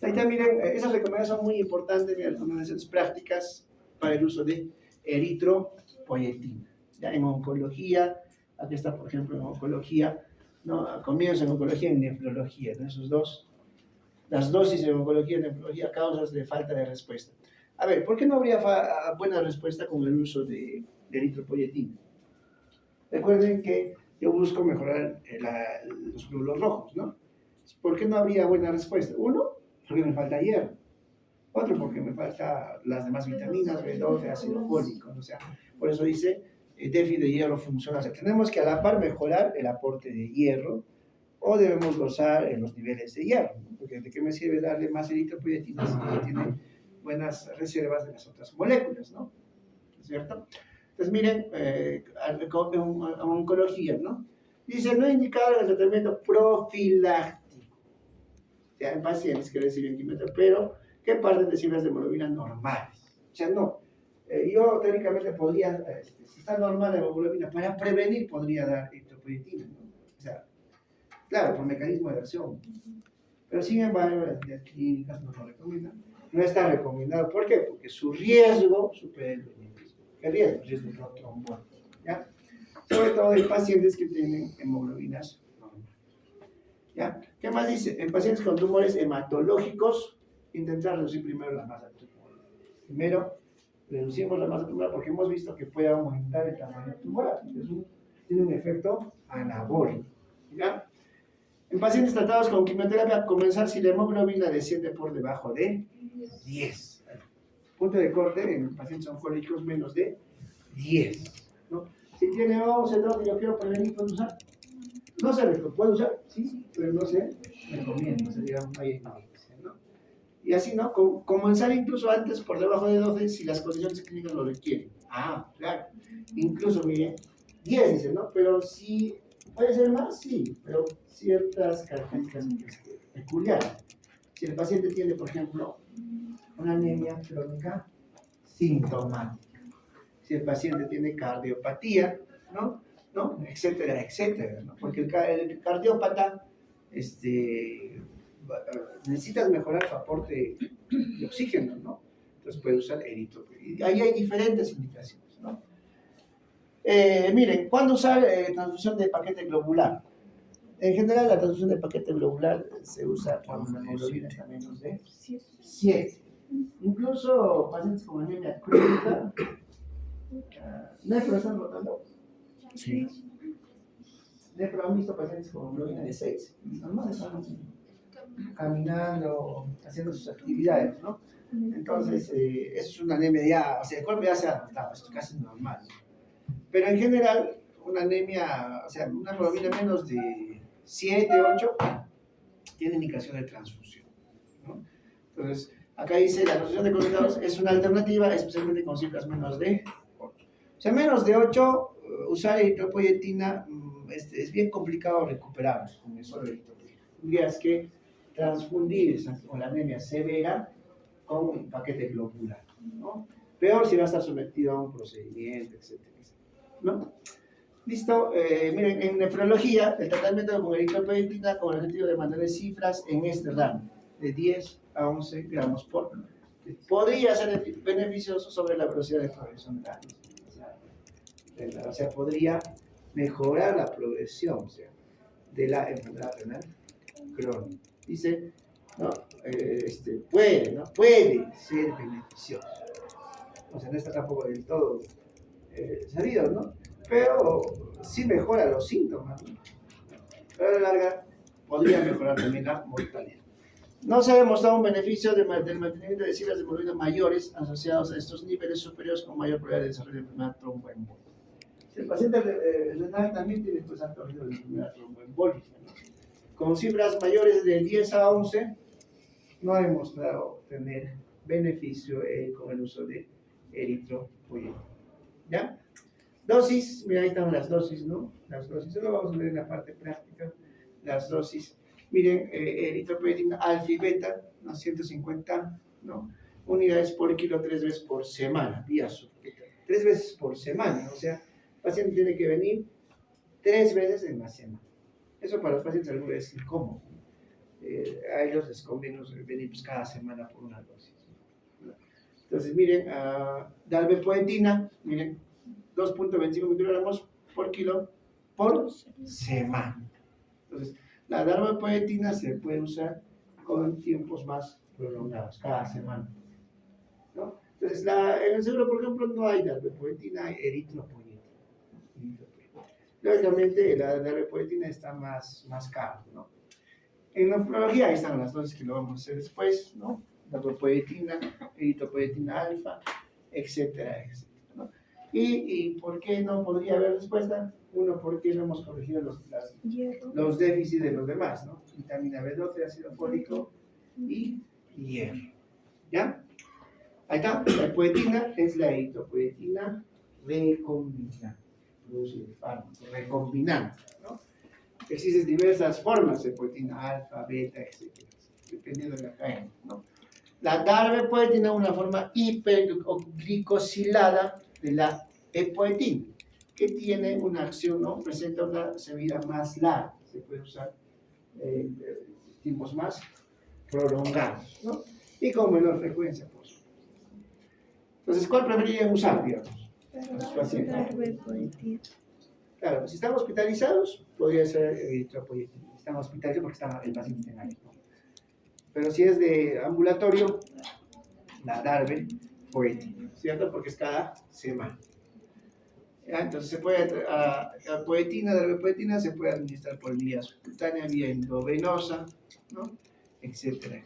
Speaker 3: Ahí también, esas recomendaciones son muy importantes, recomendaciones prácticas para el uso de eritropoyetina. Ya en oncología, aquí está, por ejemplo, en oncología, ¿no? Comienzo en oncología y en nefrología, ¿no? Esos dos, las dosis en oncología y nefrología, causas de falta de respuesta. A ver, ¿por qué no habría buena respuesta con el uso de eritropoyetina? Recuerden que yo busco mejorar los glóbulos rojos, ¿no? ¿Por qué no habría buena respuesta? Uno, porque me falta hierro. Otro, porque me falta las demás vitaminas, B12, ácido fólico. O sea, por eso dice déficit de hierro funcional. O sea, tenemos que a la par mejorar el aporte de hierro o debemos gozar en los niveles de hierro, ¿no? Porque ¿de qué me sirve darle más eritropoyetina si tiene buenas reservas de las otras moléculas, ¿no? ¿Es cierto? Entonces, miren, en oncología, ¿no? Dice, no indicado el tratamiento profiláctico. Ya en pacientes que reciben quimioterapia, pero que parten de cifras de hemoglobina normales. O sea, no. Yo técnicamente podría, si está normal la hemoglobina, para prevenir podría dar eritropoyetina, ¿no? O sea, claro, por mecanismo de acción. Pero sin embargo, las guías clínicas no lo recomiendan. No está recomendado. ¿Por qué? Porque su riesgo supera el beneficio. ¿Qué riesgo? Riesgo de trombosis, ¿ya? Sobre todo en pacientes que tienen hemoglobinas normales. ¿Ya? ¿Qué más dice? En pacientes con tumores hematológicos, intentar reducir primero la masa tumoral. Primero, reducimos la masa tumoral porque hemos visto que puede aumentar el tamaño tumoral. Tiene un efecto anabólico. ¿Ya? En pacientes tratados con quimioterapia, comenzar si la hemoglobina desciende por debajo de 10. Punto de corte en pacientes oncólogos menos de 10. ¿No? Si tiene 11, 12, yo quiero prevenir, ¿puedo usar? No se recomienda, puede usar, sí, pero no se recomienda, o sea, digamos, no hay evidencia, ¿no? Y así, ¿no? Comenzar incluso antes por debajo de 12 si las condiciones clínicas lo requieren. Ah, claro. Incluso, mire, 10 dice, ¿no? Pero si puede ser más, sí, pero ciertas características peculiares. Si el paciente tiene, por ejemplo, una anemia crónica sintomática, si el paciente tiene cardiopatía, ¿no? Etcétera, etcétera, ¿no? Porque el cardiópata necesita mejorar su aporte de oxígeno, ¿no? Entonces puede usar eritropoyetina. Ahí hay diferentes indicaciones, ¿no? Miren, ¿cuándo usar transfusión de paquete globular? En general, la transfusión de paquete globular se usa cuando la hemoglobina está menos de 7. Incluso pacientes con anemia crónica, ¿nefro están rotando?
Speaker 2: Sí.
Speaker 3: ¿Nefro han visto pacientes con hemoglobina de 6? Normal, están caminando, haciendo sus actividades, ¿no? Entonces, es una anemia ya, o sea, el cuerpo ya se ha adaptado, esto casi es normal. Pero en general, una anemia, o sea, una hemoglobina menos de 7, 8, tiene indicación de transfusión, ¿no? Entonces, acá dice, la transfusión de concentrados es una alternativa, especialmente con cifras menos de 8. O sea, menos de 8, usar eritropoyetina es bien complicado recuperar con el solo eritropoyetina. Tendrías que transfundir con la anemia severa con un paquete globular, ¿no? Peor si va a estar sometido a un procedimiento, etcétera, ¿no? Listo, miren, en nefrología, el tratamiento con eritropoyetina con el objetivo de mantener cifras en este rango, de 10 a 11 gramos por podría ser beneficioso sobre la velocidad de progresión de la misma. O sea, podría mejorar la progresión, o sea, de la enfermedad renal crónica. Dice, ¿no? Puede, ¿no? Puede ser beneficioso. O sea, no está tampoco del todo sabido, ¿no? Pero sí mejora los síntomas, ¿no? Pero a la larga podría mejorar también la mortalidad. No se ha demostrado un beneficio del mantenimiento de cifras de hemoglobina mayores asociados a estos niveles superiores con mayor probabilidad de desarrollo de enfermedad tromboembólica. Si el paciente renal también tiene pues alto riesgo de enfermedad tromboembólica, ¿no? Con cifras mayores de 10 a 11 no ha demostrado tener beneficio con el uso de eritropoyetina. ¿Ya? Dosis, mira, ahí están las dosis, ¿no? Las dosis, eso lo vamos a ver en la parte práctica, las dosis Miren, eritropoyetina alfa y beta, ¿no? 150, ¿no? Unidades por kilo 3 veces por semana, vía subcutáneas. 3 veces por semana, o sea, el paciente tiene que venir 3 veces en la semana. Eso para los pacientes algunos es incómodo. A ellos les conviene venir pues, cada semana por una dosis. ¿No? Entonces, miren, darbepoetina, miren, 2.25 microgramos por kilo por semana. Entonces, la darbepoetina se puede usar con tiempos más prolongados, cada semana. ¿No? Entonces, en el seguro, por ejemplo, no hay darbepoetina, hay eritropoyetina. Lógicamente, la darbepoetina está más caro, ¿no? En la nefrología ahí están las dosis que lo vamos a hacer después, ¿no? Darbepoetina, eritropoyetina alfa, etcétera, etcétera, ¿no? ¿Y por qué no podría haber respuesta? Uno, porque no hemos corregido los déficits de los demás, ¿no? Vitamina B12, ácido fólico y hierro. ¿Ya? Ahí está, la poetina es la eritropoyetina recombinante, produce el fármaco, recombinante, ¿no? Existen diversas formas de poetina alfa, beta, etc., dependiendo de la cadena, ¿no? La darbepoetina es una forma hiperglicosilada de la epoetina, que tiene una acción, ¿no? Presenta una vida más larga, se puede usar tiempos más prolongados, ¿no? Y con menor frecuencia, pues. Entonces, ¿cuál preferirían usar, digamos? Los pacientes.
Speaker 1: Darbepoetina.
Speaker 3: Claro, si están hospitalizados, podría ser eritropoyetina. Están hospitalizados porque el paciente está en área, ¿no? Pero si es de ambulatorio, la darbepoetina, ¿cierto? Porque es cada semana. ¿Ya? Entonces, la darbepoetina se puede administrar por vía subcutánea, vía endovenosa, ¿no? Etcétera.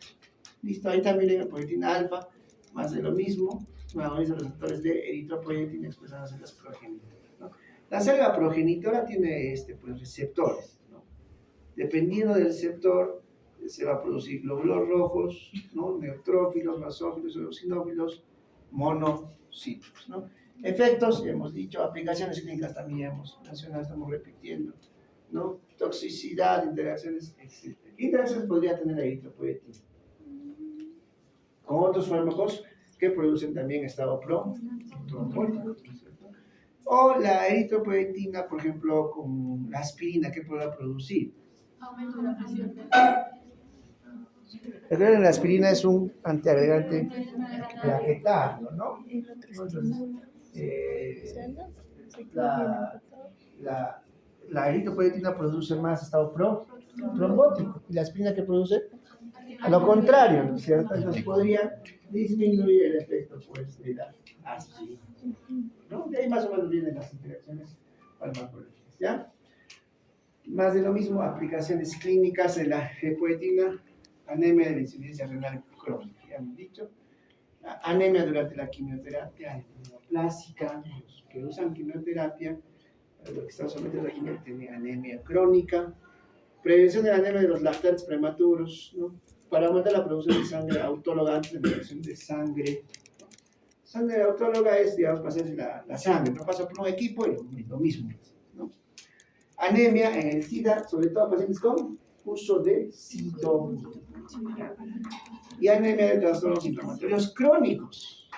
Speaker 3: Listo, ahí también hay poetina alfa, más de lo mismo, agoniza los receptores de eritropoyetina expresados en las progenitoras, ¿no? La célula progenitora tiene pues, receptores, ¿no? Dependiendo del receptor, se va a producir glóbulos rojos, ¿no? Neutrófilos, basófilos, eosinófilos, monocitos, ¿no? Efectos, hemos dicho, aplicaciones clínicas también hemos mencionado, estamos repitiendo, ¿no? Toxicidad, interacciones, etc. ¿Qué interacciones podría tener la eritropoyetina? Con otros fármacos que producen también estado trombólico. O la eritropoyetina, por ejemplo, con la aspirina, ¿qué podrá producir?
Speaker 4: Aumento de la presión.
Speaker 3: Recuerden, la aspirina es un antiagregante plaquetario, ¿no?
Speaker 1: El otro
Speaker 3: Entonces,
Speaker 1: estímulo.
Speaker 3: la eritropoyetina produce más estado trombótico y la aspirina que produce a lo contrario, ¿no es cierto? Entonces podría disminuir el efecto pues, de la aspirina, ¿no? De ahí más o menos vienen las interacciones farmacológicas, ¿ya? Más de lo mismo, aplicaciones clínicas de la epoetina, anemia de la insuficiencia renal crónica, ya hemos dicho, anemia durante la quimioterapia, anemia plástica, los que usan quimioterapia, los que están sometidos a la quimioterapia tienen anemia crónica, prevención de la anemia de los lactantes prematuros, ¿no? Para aumentar la producción de sangre autóloga antes de la producción de sangre. Sangre autóloga es, digamos, pasarse la sangre, no pasa por un equipo y lo mismo, ¿no? Anemia en el SIDA, sobre todo pacientes con uso de sidomía. Y anemia de trastornos inflamatorios crónicos.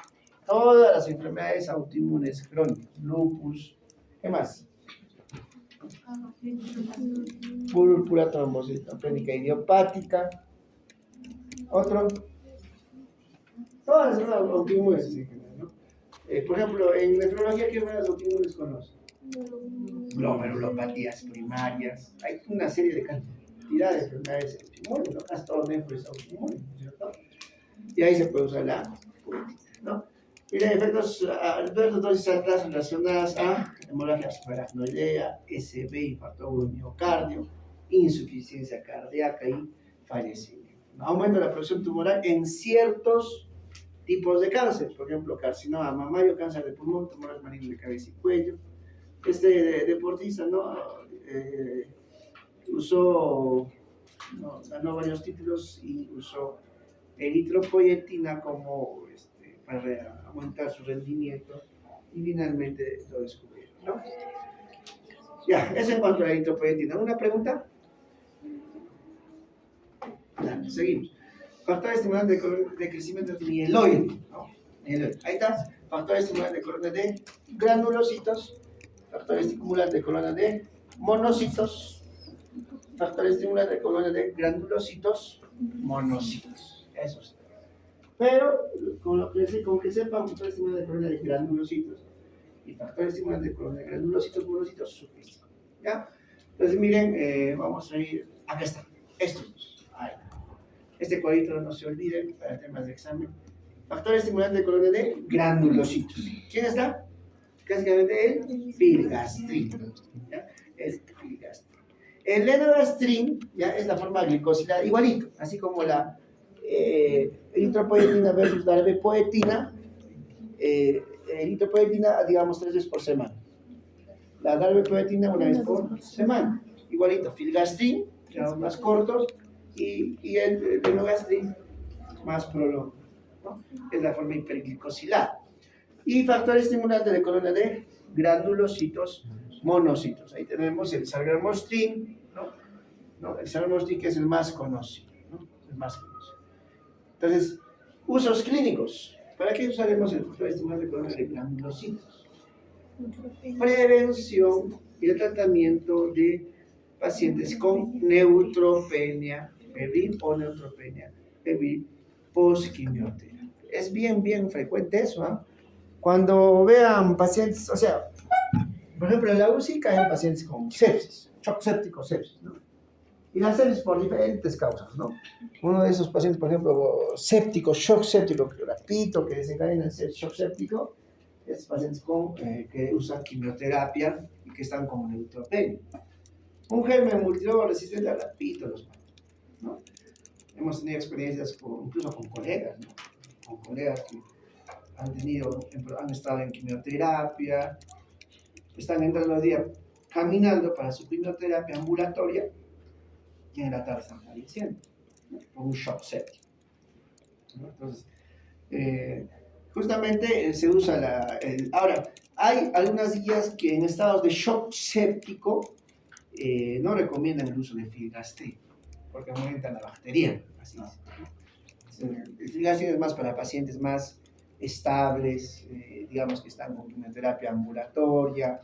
Speaker 3: Todas las enfermedades autoinmunes crónicas, lupus, ¿qué más? Púrpura, trombosis crónica idiopática. Otro. Todas las enfermedades autoinmunes, ¿no? Por ejemplo, en nefrología, ¿qué enfermedades autoinmunes conocen? Glomerulopatías primarias. Hay una serie de cantidad de enfermedades autoinmunes, ¿no? Casi todo nefro es autoinmune, ¿cierto? Y ahí se puede usar la poetina, ¿no? Miren, efectos adversos, dosis altas relacionadas a hemorragia subaracnoidea, SB, infarto agudo de miocardio, insuficiencia cardíaca y fallecimiento. Aumento de la producción tumoral en ciertos tipos de cáncer, por ejemplo, carcinoma mamario, cáncer de pulmón, tumores malignos de cabeza y cuello. Este deportista, ¿no? Ganó varios títulos y usó eritropoyetina como para aumentar su rendimiento y finalmente lo descubrieron, ¿no? Ya, eso en cuanto a la eritropoyetina. ¿Una pregunta? recombinante. Seguimos. Factor estimulante de crecimiento mieloide, ¿no? Mieloide. Ahí está. Factor estimulante de colonia de granulocitos. Factor estimulante de colonia de monocitos. Factor estimulante de colonia de granulocitos, monocitos. Eso sí. Pero con que sepan factor estimulante de colonia de granulocitos y factor estimulante de colonia de granulocitos, monocitos, suficiente. ¿Ya? Entonces miren, vamos a ir, acá está, estos dos. Ahí. Este cuadrito no se olviden para temas de examen. Factor estimulante de colonia de granulocitos. ¿Quién está? Básicamente el filgastrin. ¿Ya? El filgastrin. El lenorastrin ya es la forma glicosilada, igualito, así como la eritropoetina versus darbepoetina. Eritropoetina, digamos, 3 veces por semana. La darbepoetina una vez por semana. Igualito, filgastrin, que son más cortos, y el lenorastrin más prolongado, ¿no? Es la forma hiperglicosilada. Y factor estimulante de colonia de granulocitos, monocitos. Ahí tenemos el salgarmostrin, ¿no? El salgarmostrin que es el más conocido, ¿no? El más conocido. Entonces, usos clínicos. ¿Para qué usaremos el factor estimulante de colonia de granulocitos? Prevención y el tratamiento de pacientes con neutropenia febril o neutropenia febril post-quimioterapia. Es bien frecuente eso, ¿ah? Cuando vean pacientes, o sea, por ejemplo, en la UCI caen pacientes con sepsis, shock séptico, sepsis, ¿no? Y la sepsis por diferentes causas, ¿no? Uno de esos pacientes, por ejemplo, séptico, shock séptico, repito, que desencadena el shock séptico, es pacientes que usan quimioterapia y que están con neutropenia. Un germen multilobo resistente a la pito, ¿no? Hemos tenido experiencias incluso con colegas, ¿no? Con colegas que han estado en quimioterapia, están entrando al día caminando para su quimioterapia ambulatoria y en la tarde están falleciendo, ¿no? Por un shock séptico, ¿no? Entonces, justamente se usa ahora, hay algunas guías que en estados de shock séptico no recomiendan el uso de filgastrin porque aumenta la bacteria, así es. El filgastrin es más para pacientes más estables, digamos que están con quimioterapia ambulatoria,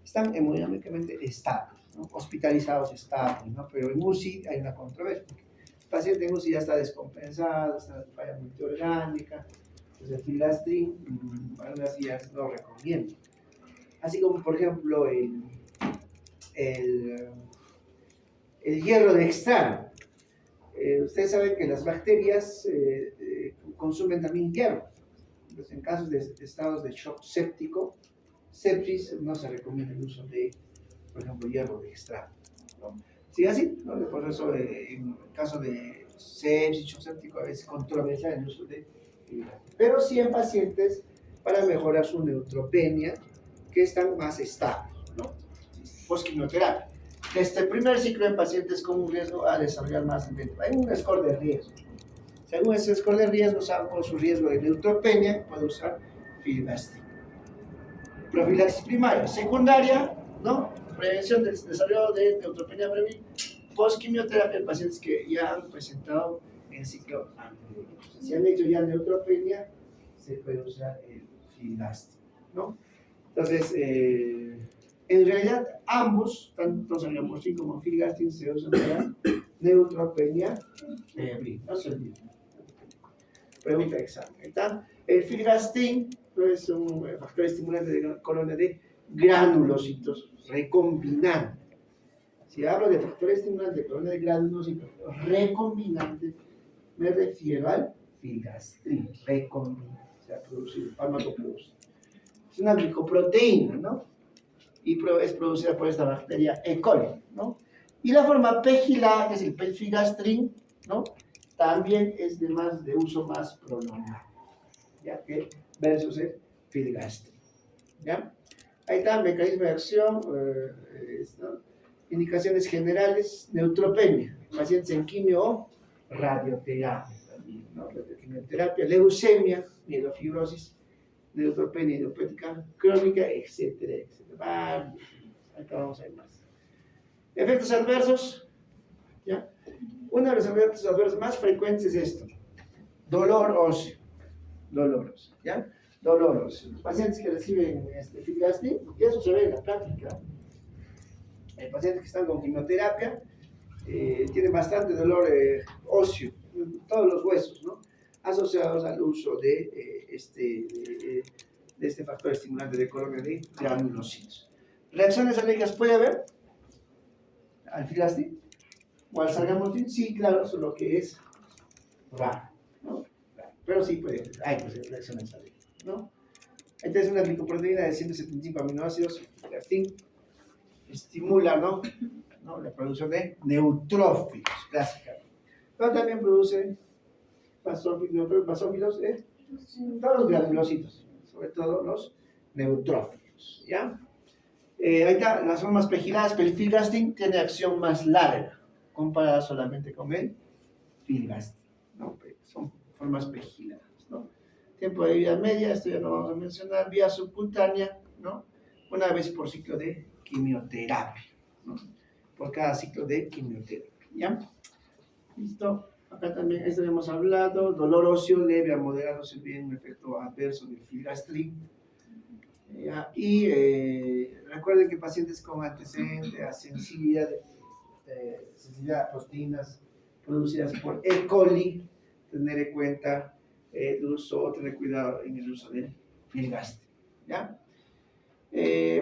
Speaker 3: están hemodinámicamente estables, ¿no? Hospitalizados estables, ¿no? Pero en UCI hay una controversia, porque el paciente en UCI ya está descompensado, está en falla multiorgánica, entonces el filgastrin, algunas guías no recomiendan. Así como, por ejemplo, el hierro de extraño. Ustedes saben que las bacterias consumen también hierro. Entonces, en casos de estados de shock séptico, sepsis, no se recomienda el uso de, por ejemplo, hierro de extraño, ¿no? ¿Sí así? ¿No? Por eso, en el caso de sepsis, shock séptico, a veces controversia el uso de hierro. Pero sí en pacientes para mejorar su neutropenia, que están más estables, ¿no? Post-quimioterapia. Desde el primer ciclo en pacientes con un riesgo a desarrollar más de hay un score de riesgo. Según ese score de riesgo, por su riesgo de neutropenia, puede usar filgastrin. Profilaxis primaria. Secundaria, ¿no? Prevención del desarrollo de neutropenia febril post-quimioterapia en pacientes que ya han presentado el ciclo anterior. Si han hecho ya neutropenia, se puede usar el filgastrin, ¿no? Entonces, en realidad, ambos, tanto salgarmostrin como filgastrin, se usan para neutropenia febril. No se olviden. Pregunta de examen. ¿Está? El filgastrin es un factor estimulante de colonia de granulocitos recombinante. Si hablo de factor estimulante de colonia de granulocitos recombinante, me refiero al filgastrin recombinante, o sea, producido, fármaco producido. Es una glicoproteína, ¿no? Y es producida por esta bacteria E. coli, ¿no? Y la forma pegilada, que es el filgastrin, ¿no? También es de uso más prolongado, ¿ya? Que versus el filgastrin, ¿ya? Ahí está, mecanismo de acción, ¿no? Indicaciones generales, neutropenia, pacientes en quimio o radioterapia, también, ¿no? Quimioterapia, leucemia, mielofibrosis, neutropenia idiopática crónica, etcétera, etcétera. Acá vamos a ver más. Efectos adversos, ¿ya? Uno de los efectos adversos más frecuentes es esto: dolor óseo. Dolor óseo, ¿ya? Dolor óseo. Los pacientes que reciben filgrastim, y eso se ve en la práctica. Pacientes que están con quimioterapia tienen bastante dolor óseo, en todos los huesos, ¿no? Asociados al uso de este factor estimulante de colonia de granulocitos. ¿Reacciones alérgicas puede haber al filgrastim o al sargamotil? Sí, claro, eso es lo que es raro, ¿no? Pero sí puede, hay reacciones alérgicas, ¿no? Entonces, una glicoproteína de 175 aminoácidos, filgrastim, estimula, ¿no? La producción de neutrófilos, clásicamente. Pero también produce basófilos, todos los granulocitos, sobre todo los neutrófilos, ¿ya? Ahí está, las formas pegiladas, pero el filgrastim tiene acción más larga, comparada solamente con el filgrastim, ¿no? Son formas pegiladas, ¿no? Tiempo de vida media, esto ya no vamos a mencionar, vía subcutánea, ¿no? Una vez por ciclo de quimioterapia, ¿no? Por cada ciclo de quimioterapia, ¿ya? ¿Listo? Acá también, esto hemos hablado, dolor óseo leve a moderado, se ve un efecto adverso del filgrastim. ¿Ya? Y recuerden que pacientes con antecedente a sensibilidad a proteínas producidas por E. coli, tener en cuenta el uso, tener cuidado en el uso del filgrastim, ¿ya?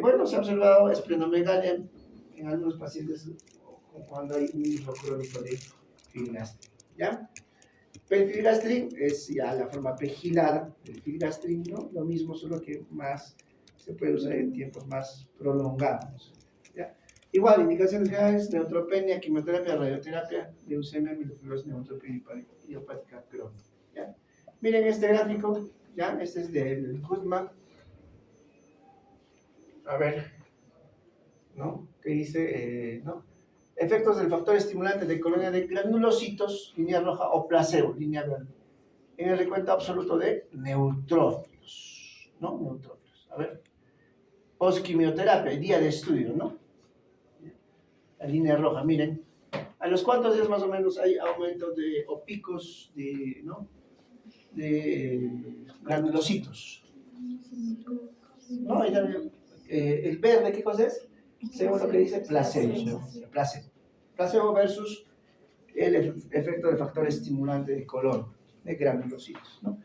Speaker 3: Bueno, se ha observado esplenomegalia en algunos pacientes cuando hay un uso crónico de filgrastim, ¿ya? Pero el filgrastim es ya la forma pegilada del filgrastim, ¿no? Lo mismo, solo que más se puede usar en tiempos más prolongados, ¿ya? Igual, indicaciones generales: neutropenia, quimioterapia, radioterapia, leucemia, mielofibrosis, neutropenia idiopática crónica, ¿ya? Miren este gráfico, ¿ya? Este es del Goodman. A ver, ¿no? ¿Qué dice? ¿No? Efectos del factor estimulante de colonia de granulocitos, línea roja, o placebo, línea verde, en el recuento absoluto de neutrófilos, ¿no? Neutrófilos. A ver, postquimioterapia, día de estudio, ¿no? La línea roja, miren, a los cuantos días más o menos hay aumentos o picos de, ¿no? De granulocitos, ¿no? Ahí también, el verde, ¿qué cosa es? Según lo que dice, placebo. Placebo versus el efecto del factor estimulante de color de granulocitos, ¿no?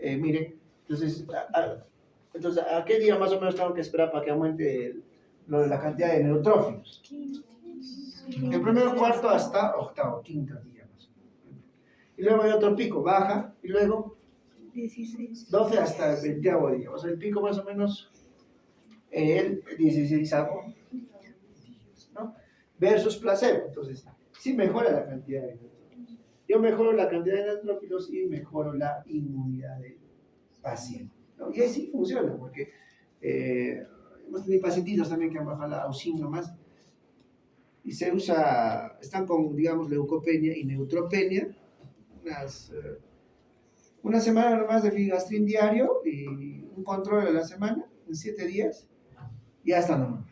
Speaker 3: Miren, entonces, ¿a qué día más o menos tengo que esperar para que aumente la cantidad de neutrófilos? El primero cuarto hasta octavo, quinto día más o menos. Y luego hay otro pico, baja, y luego
Speaker 1: 16.
Speaker 3: 12 hasta el 20º día. O sea, el pico más o menos el 16º, ¿no? Versus placebo. Entonces, sí mejora la cantidad de neutrófilos. Yo mejoro la cantidad de neutrófilos y mejoro la inmunidad del paciente, ¿no? Y ahí sí funciona, porque hemos tenido pacientitos también que han bajado la auxin nomás, y se usa, están con, digamos, leucopenia y neutropenia, una semana nomás de filgrastim diario y un control a la semana, en 7 días, ya está normal,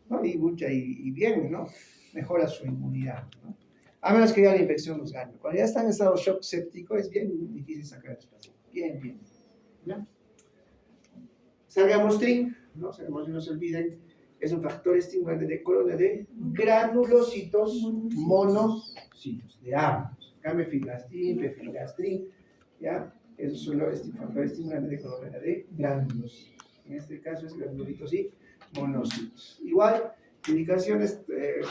Speaker 3: ¿no? Y bien, ¿no? Mejora su inmunidad, ¿no? A menos que ya la infección los gane. Cuando ya está en estado shock séptico, es bien difícil sacar el espacio. Bien, ¿ya? Sargamotil, ¿no? Sargamotil, no se olviden, es un factor estimulante de colonia de granulocitos monocitos, de ambos. Gamefilgrastim, pefilgrastim, ¿ya? Esos son los factores estimulantes de colonia de granulocitos. En este caso es granulitos y monocitos. Igual, indicaciones: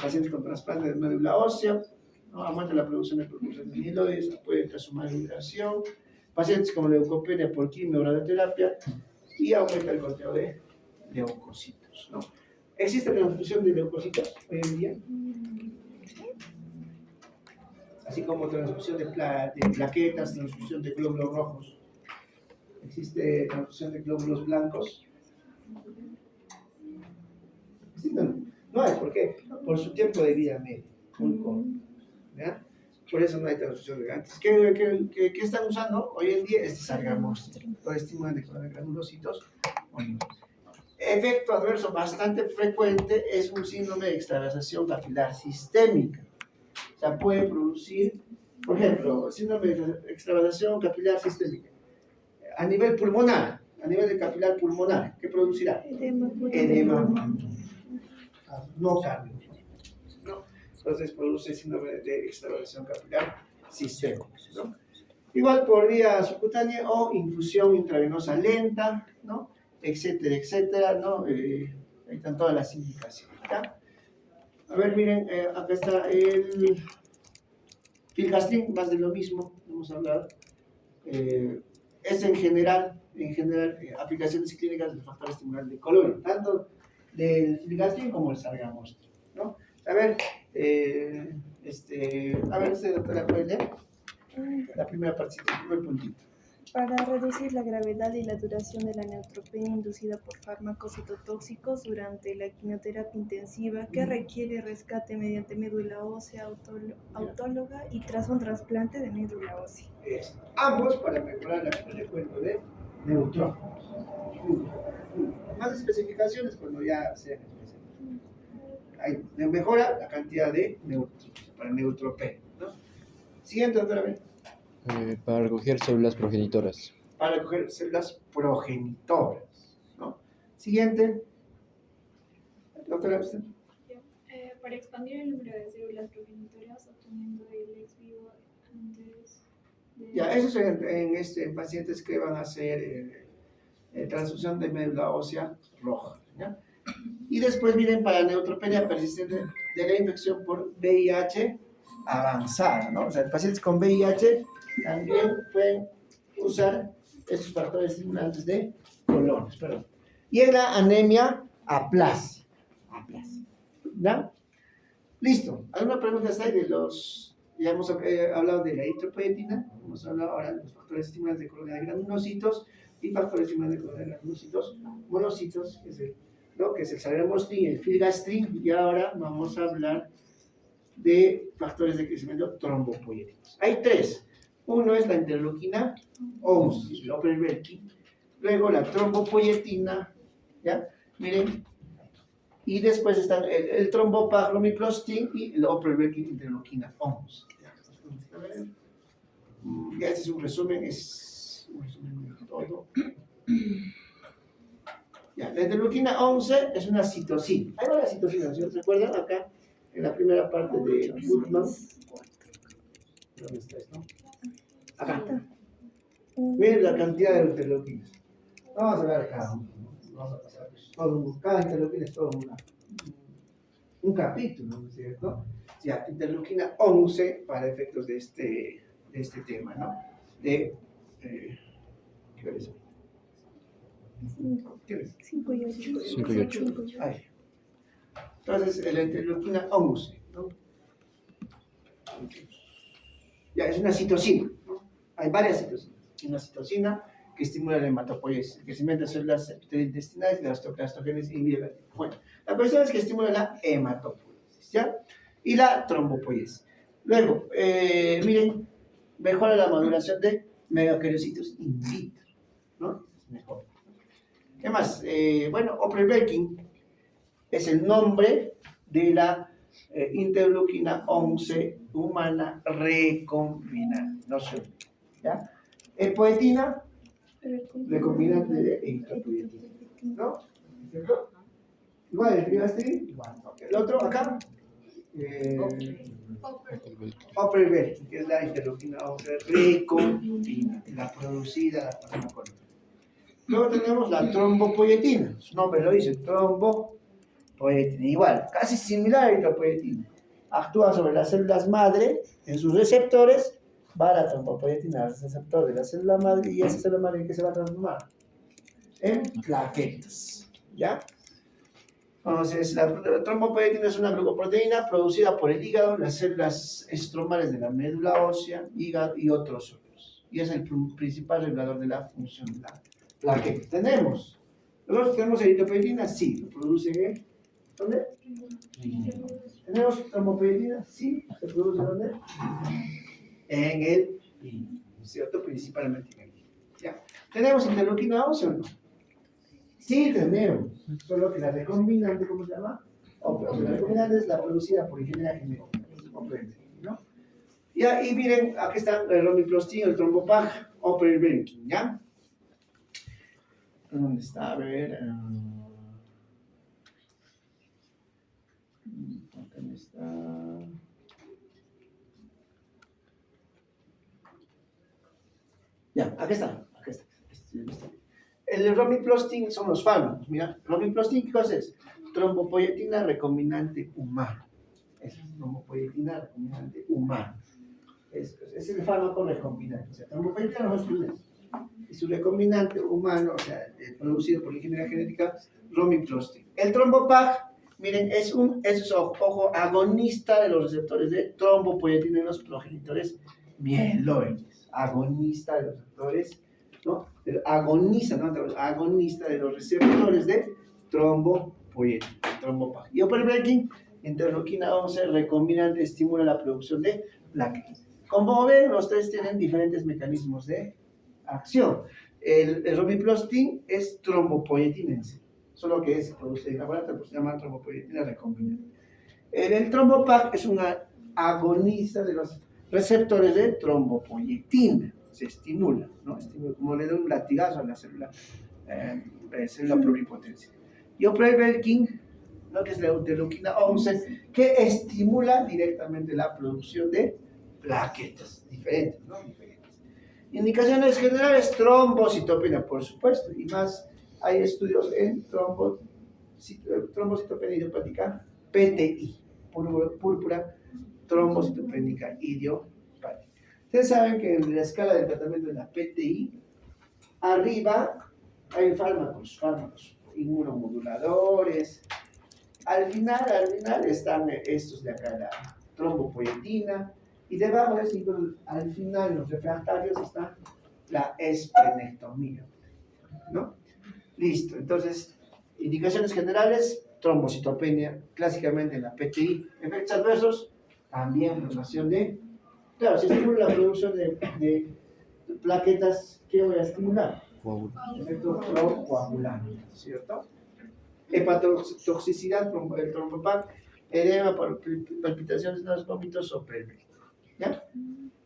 Speaker 3: pacientes con trasplante de médula ósea, ¿no? Aumenta la producción de precursores de amiloides, apoya su migración, pacientes con leucopenia por quimio o radioterapia, y aumenta el conteo de leucocitos, ¿no? ¿Existe transfusión de leucocitos hoy en día? Así como transfusión de plaquetas, transfusión de glóbulos rojos. ¿Existe transfusión de glóbulos blancos? No hay, ¿por qué? Por su tiempo de vida medio, muy corto, ¿ya? Por eso no hay transfusión de antes. ¿Qué están usando hoy en día? Este sargamotil, todo estimulante con granulocitos. Bueno, efecto adverso bastante frecuente es un síndrome de extravasación capilar sistémica. sea, puede producir, por ejemplo, síndrome de extravasación capilar sistémica. A nivel pulmonar, a nivel de capilar pulmonar, ¿qué producirá? Edema. No cambio. ¿No? Entonces produce síndrome de extravasación capilar sistémica, ¿no? Igual por vía subcutánea o infusión intravenosa lenta, ¿no? Etcétera, etcétera, ¿no? Ahí están todas las indicaciones, ¿ya? A ver, miren, acá está el filgastrin, más de lo mismo, hemos hablado. Es en general, aplicaciones clínicas del factor estimulante de colorio, tanto del filgastrin como el sargamostro, ¿no? A ver, usted, doctora, ¿puede leer? La primera parte, el primer puntito.
Speaker 1: Para reducir la gravedad y la duración de la neutropenia inducida por fármacos citotóxicos durante la quimioterapia intensiva que requiere rescate mediante médula ósea autóloga y tras un trasplante de médula ósea.
Speaker 3: Ambos para mejorar la frecuencia de neutrófilos. Más especificaciones cuando ya sean específicas. Ahí mejora la cantidad de neutrófilos para neutropenia, ¿no? Siguiente, doctora.
Speaker 2: Para recoger células progenitoras.
Speaker 3: Para recoger células progenitoras, ¿no? Siguiente. Doctora, usted.
Speaker 4: Para expandir el número de células progenitoras obteniendo el ex vivo antes de...
Speaker 3: Ya, eso es en pacientes que van a hacer transfusión de médula ósea roja, ¿ya? Y después miren para neutropenia persistente de la infección por VIH avanzada, ¿no? O sea, pacientes con VIH también pueden usar estos factores estimulantes de colones, perdón. Y en la anemia aplásica. ¿Ya? Listo. ¿Alguna pregunta hasta ahí de los... Ya hemos hablado de la eritropoyetina, hemos hablado ahora de los factores estimulantes de colonia de granulocitos y factores estimulantes de colonia de granulocitos monocitos, que es el sargamostrin, el filgastrin, y ahora vamos a hablar de factores de crecimiento trombopoyéticos. Hay tres. Uno es la interleuquina 11, el opervelkin. Luego la trombopoyetina, ¿ya? Miren. Y después están el trombopaglomiplostin y el opervelkin interleuquina 11. Ya este es un resumen, de todo. Ya, la interleuquina 11 es una citocina. Hay varias citocinas, ¿sí? ¿Se acuerdan? Acá, en la primera parte de Goodman. ¿Dónde está esto? Acá. Miren la cantidad de interleuquinas. Vamos a ver cada uno. Vamos a pasar. Cada interleuquina es todo un capítulo, ¿no es cierto? Ya, interleuquina 11 para efectos de este tema, ¿no? ¿Qué hora es?
Speaker 1: 5 y 8.
Speaker 2: 5 y 8.
Speaker 3: Ahí. Entonces, la interleuquina 11, ¿no? Ya, es una citocina, ¿no? Hay varias citocinas. Una citocina que estimula la hematopoiesis, el crecimiento de células epiteliointestinales y la osteoclastogénesis inhibida. Bueno, la cuestión es que estimula la hematopoiesis, ¿ya? Y la trombopoiesis. Luego, miren, mejora la maduración de megacariocitos in vitro, ¿no? Mejor. ¿Qué más? Bueno, opervelkin es el nombre de la interleuquina 11 humana recombinante, no se olvide, ¿ya? Poetina, recombinante de eritropoyetina, ¿no? ¿Cierto? Igual, el filgastrin, igual. Okay. El otro, acá, opervelkin, que es la interleuquina 11 recombinante, la producida, la farmacología. Luego tenemos la trombopoyetina, su nombre lo dice, trombopoyetina, igual, casi similar a la eritropoyetina. Actúa sobre las células madre en sus receptores, va la trombopoyetina al receptor de la célula madre y esa célula madre, ¿en qué se va a transformar? En plaquetas, ¿ya? Entonces, la trombopoyetina es una glucoproteína producida por el hígado, las células estromales de la médula ósea, hígado y otros órganos. Y es el principal regulador de la función de la plaqueta. ¿Tenemos? ¿Nosotros tenemos eritropoyetina? Sí. ¿Lo produce en dónde? ¿Tenemos trombopoyetina? Sí. ¿Se produce dónde? En el hígado, ¿cierto? Principalmente en el hígado. ¿Ya? ¿Tenemos interleuquina 11 o no? Sí, tenemos. Solo que la recombinante, ¿cómo se llama? La recombinante es la producida por ingeniería genética, ¿no? Ya, y miren, aquí está el romiplastin, el trombopag, opervelkin, ¿ya? ¿Dónde está? A ver. ¿Dónde está? Ya, aquí está. Aquí está. El romiplastin son los fármacos. Mira, romiplastin, ¿qué cosa es? Trombopoietina recombinante humano. Es trombopoietina recombinante humano. Es el fármaco recombinante. O sea, trombopoietina no es un y su recombinante humano, o sea, producido por la ingeniería genética, romiplastin. El trombopag, miren, ojo, agonista de los receptores de trombopoietina en los progenitores mieloides. Agonista de los receptores, ¿no? Agoniza, ¿no? Agonista de los receptores de trombopoietina, trombopag. Y opervelkin, interleuquina 11, recombinante, estimula la producción de plaquetas. Como ven, los tres tienen diferentes mecanismos de acción. El romiplastin es trombopoietinense, solo que se produce en laboratorio, pues se llama trombopoietina recombinante. El trombopag es un agonista de los receptores de trombopoietina, se estimula, ¿no? Estimula, como le da un latigazo a la célula pluripotencia. Y opervelkin, ¿no? Que es la interleuquina 11, que estimula directamente la producción de plaquetas diferentes, ¿no? Indicaciones generales, trombocitopenia, por supuesto, y más hay estudios en trombocitopenia idiopática, PTI, púrpura trombocitopénica idiopática. Ustedes saben que en la escala de tratamiento de la PTI, arriba hay fármacos inmunomoduladores. Al final están estos de acá, la trombopoietina, y debajo de eso, al final, en los refractarios, está la esplenectomía, ¿no? Listo, entonces, indicaciones generales, trombocitopenia, clásicamente en la PTI. Efectos adversos, también formación de... Claro, si estimula la producción de plaquetas, ¿qué voy a estimular? Efecto procoagulante, ¿cierto? Hepatotoxicidad, el trombopag, edema, palpitaciones, los vómitos o pelvis. ¿Ya?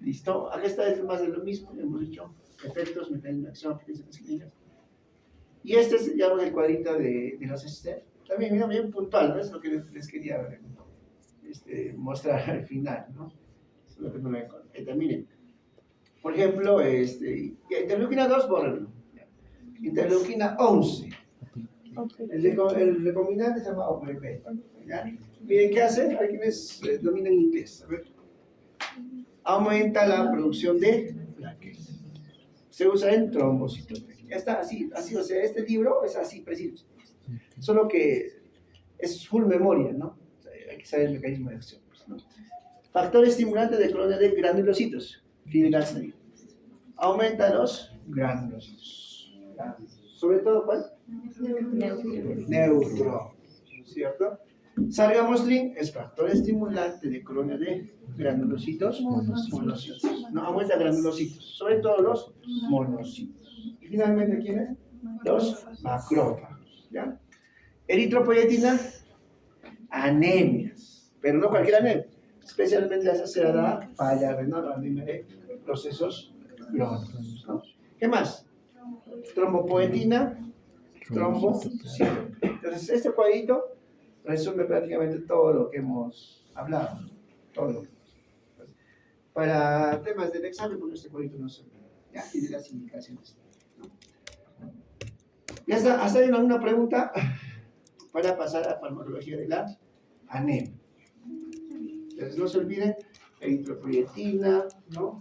Speaker 3: ¿Listo? Acá está más de lo mismo, hemos dicho efectos, mecanismos de acción, aplicaciones clínicas. Y este es, digamos, el cuadrito de los STEP. También, mira, bien puntual, ¿no? Es lo que les quería mostrar al final, ¿no? Eso es lo que no me encontré. Miren, por ejemplo, interleuquina 2, bórrenlo. Interleuquina 11. El recombinante se llama OPP. Miren, ¿qué hace? Hay quienes dominan inglés. A ver. Aumenta la producción de plaquetas. Se usa en trombocitopenia. Ya está, así, o sea, este libro es así, preciso. Solo que es full memoria, ¿no? O sea, hay que saber el mecanismo de acción, ¿no? Factor estimulante de colonia de granulocitos, filgastrin. Aumenta los granulocitos. Sobre todo, ¿cuál? Neutro, ¿cierto? Sargamostrin es factor estimulante de colonia de granulocitos monocitos. No, aumenta granulocitos, sobre todo los monocitos. Y finalmente, ¿quiénes? Los macrófagos, ¿ya? Eritropoyetina, anemias, pero no cualquier anemia, especialmente asociada a falla renal, anemia de procesos crónicos, ¿no? ¿Qué más? Trombopoietina, trombocitopenia. Entonces, este cuadrito resume prácticamente todo lo que hemos hablado, todo lo que para temas del examen, porque este cuadrito no se ya tiene las indicaciones, ¿no? Ya está, hasta hay alguna pregunta para pasar a farmacología de la anemia. Entonces, no se olviden, eritropoyetina, ¿no?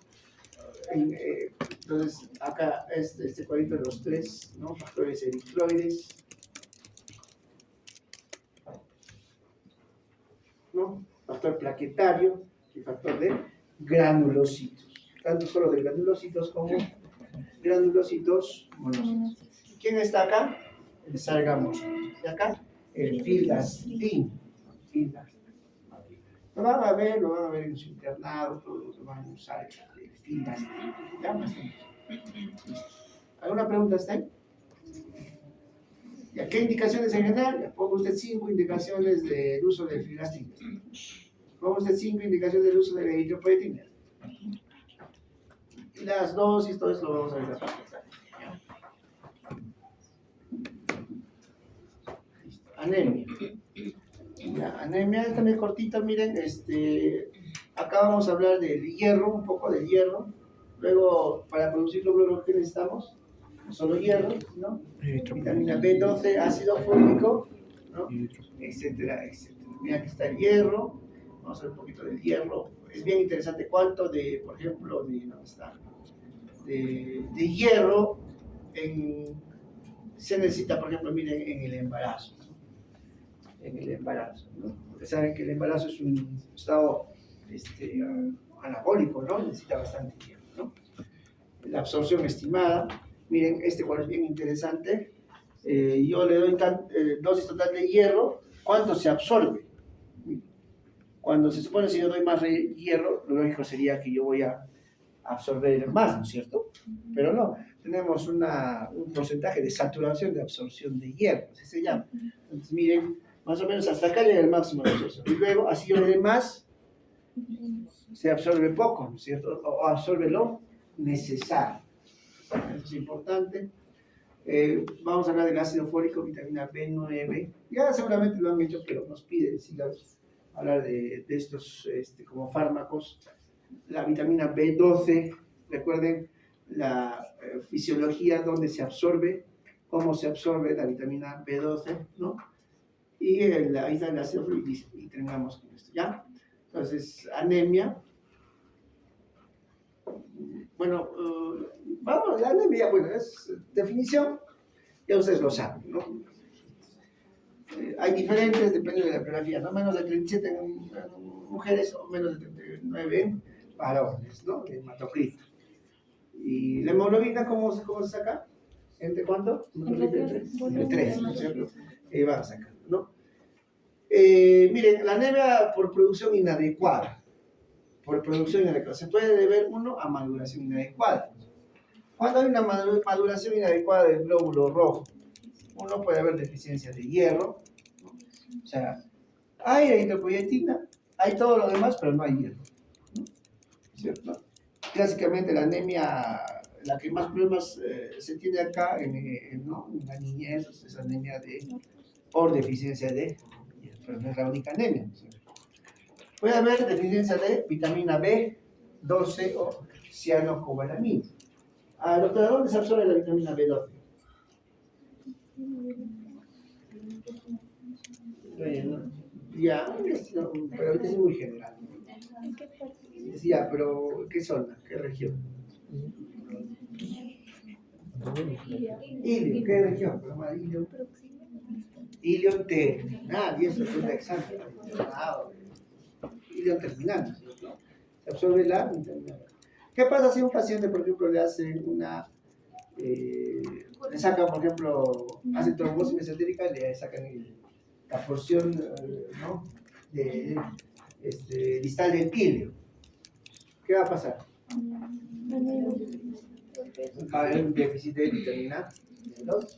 Speaker 3: Entonces, acá este cuadrito de los tres, ¿no? Factores eritroides, ¿no? Factor plaquetario y factor de granulocitos. Tanto solo de granulocitos como granulocitos monocitos. ¿Quién está acá? El sargamostrin. Y acá, el filgastrin. Lo van a ver en su internado, todos lo van a usar el filgastrin. ¿Ya? ¿Alguna pregunta está ahí? ¿Ya qué indicaciones en general? Ya pongo usted 5 indicaciones del uso del filgastrin. Pongo usted 5 indicaciones del uso de la eritropoyetina. Y las dosis, todo eso lo vamos a ver en la parte. Listo. Anemia. Ya, anemia es también cortita, miren, acá vamos a hablar del hierro, un poco del hierro. Luego, para producir glóbulos rojos, ¿qué necesitamos? No solo hierro, ¿no? Vitamina B12, ácido fólico, ¿no? Etcétera, etcétera. Mira que está el hierro. Vamos a ver un poquito del hierro. Es bien interesante cuánto de, por ejemplo, ¿dónde está? De hierro se necesita, por ejemplo, miren, en el embarazo. En el embarazo, ¿no? Porque saben que el embarazo es un estado anabólico, ¿no? Necesita bastante hierro, ¿no? La absorción estimada, miren, cual es bien interesante. Yo le doy dosis total de hierro, ¿cuánto se absorbe? Cuando se supone si yo doy más hierro, lo lógico sería que yo voy a absorber más, ¿no es cierto? Pero no, tenemos un porcentaje de saturación de absorción de hierro, así se llama. Entonces, miren, más o menos hasta acá llega el máximo de absorción. Y luego, así yo le dé más, se absorbe poco, ¿no es cierto? O absorbe lo necesario. Eso es importante. Vamos a hablar del ácido fólico, vitamina B9. Ya seguramente lo han hecho, pero nos pide sigamos hablar de estos como fármacos. La vitamina B12, recuerden la fisiología donde se absorbe, cómo se absorbe la vitamina B12, ¿no? Y ahí está el ácido fólico y terminamos con esto, ¿ya? Entonces, anemia. Bueno, vamos, la anemia, bueno, es definición, ya ustedes lo saben, ¿no? Hay diferentes, depende de la biografía, ¿no? Menos de 37 en mujeres o menos de 39 en varones, ¿no? De hematocrito. ¿Y la hemoglobina cómo se saca? ¿Entre cuánto? Entre 3, ¿no es cierto? Va a sacar, ¿no? Miren, la anemia por producción inadecuada. Por producción inadecuada. Se puede deber, uno, a maduración inadecuada. Cuando hay una maduración inadecuada del glóbulo rojo, uno puede haber deficiencia de hierro, ¿no? O sea, hay eritropoyetina, hay todo lo demás, pero no hay hierro, ¿no? ¿Cierto? Clásicamente la anemia, la que más problemas se tiene acá ¿no? En la niñez, es anemia por deficiencia de hierro, pero no es la única anemia, ¿no? Puede haber deficiencia de vitamina B12 o cianocobalamina. Doctora, ¿dónde se absorbe la vitamina B12? Bueno, ya, pero ahorita es muy general. Ya, pero ¿qué zona? ¿Qué región? Ilio, ¿qué región? Ilio. Ilio terminal, y eso es un examen. Ilio terminal. Se absorbe la vitamina. ¿Qué pasa si a un paciente, por ejemplo, le hacen le sacan, por ejemplo, hacen trombosis mesentérica, le sacan la porción ¿no? distal del ilio? ¿Qué va a pasar? Va a haber un déficit de vitamina B2,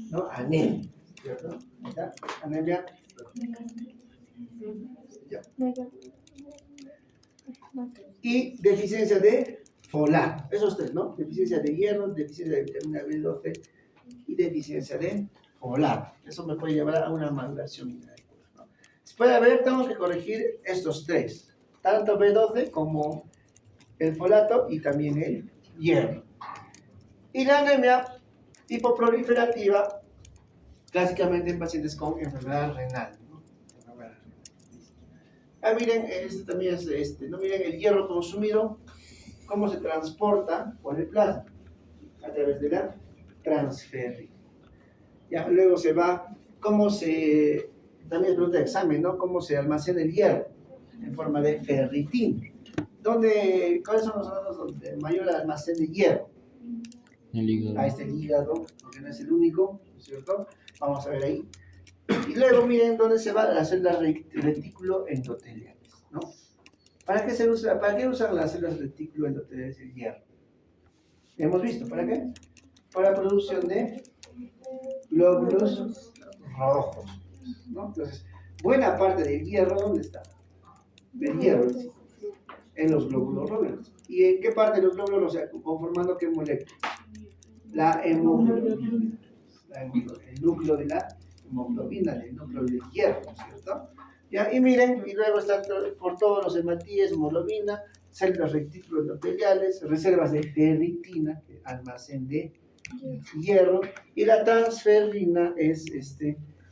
Speaker 3: ¿no? Anemia, ¿cierto? ¿Ya? Anemia. Ya. Y deficiencia de folato, esos tres, ¿no? Deficiencia de hierro, deficiencia de vitamina B12 y deficiencia de folato. Eso me puede llevar a una maduración inadecuada, ¿no? Después de haber, tengo que corregir estos tres, tanto B12 como el folato y también el hierro. Y la anemia hipoproliferativa, clásicamente en pacientes con enfermedad renal, ¿no? Miren, también es ¿no? Miren el hierro consumido, cómo se transporta por el plasma, a través de la transferrina. Ya, luego se va, también es pregunta de examen, ¿no? Cómo se almacena el hierro, en forma de ferritina. ¿Cuáles son los órganos donde mayor almacén de hierro?
Speaker 2: El hígado.
Speaker 3: Ahí está el hígado, porque no es el único, ¿no es cierto? Vamos a ver ahí. Y luego miren dónde se van las células retículo endoteliales, ¿no? ¿Para qué usan las células retículo endoteliales el hierro? Hemos visto, ¿para qué? Para producción de glóbulos rojos, ¿no? Entonces, buena parte del hierro, ¿dónde está? Del hierro, en los glóbulos rojos. ¿Y en qué parte de los glóbulos? O sea, conformando qué molécula. La hemoglobina. El núcleo de la hemoglobina, el núcleo del hierro, ¿no es cierto? ¿Ya? Y miren, y luego está por todos los hematíes, hemoglobina, células retículos endoteliales, reservas de ferritina, almacén de hierro, y la transferrina es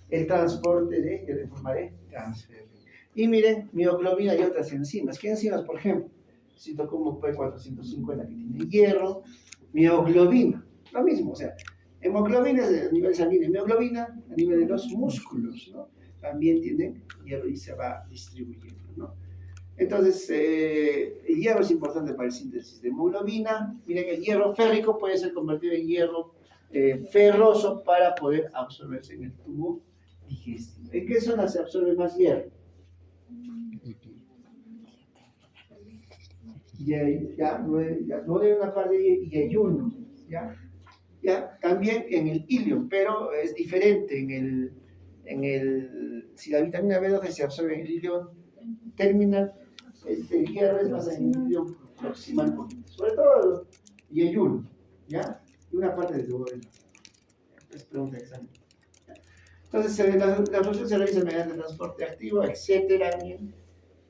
Speaker 3: el transporte de forma de transferrina. Y miren, mioglobina y otras enzimas. ¿Qué enzimas, por ejemplo? Cito como P450 que tiene hierro, mioglobina, lo mismo, o sea, hemoglobina es a nivel sanguíneo, mioglobina a nivel de los músculos, ¿no? También tiene hierro y se va distribuyendo, ¿no? Entonces, el hierro es importante para el síntesis de hemoglobina. Miren, el hierro férrico puede ser convertido en hierro ferroso para poder absorberse en el tubo digestivo. ¿En qué zona se absorbe más hierro? Ya no de una parte y hay uno, ¿ya? También en el ilium, pero es diferente si la vitamina B12 se absorbe en el ilium terminal, el hierro es más en el ilium proximal, sobre todo y hay uno, ¿ya? Y una parte del duodeno. Es pregunta de examen. Entonces, la absorción se realiza mediante transporte activo, etcétera,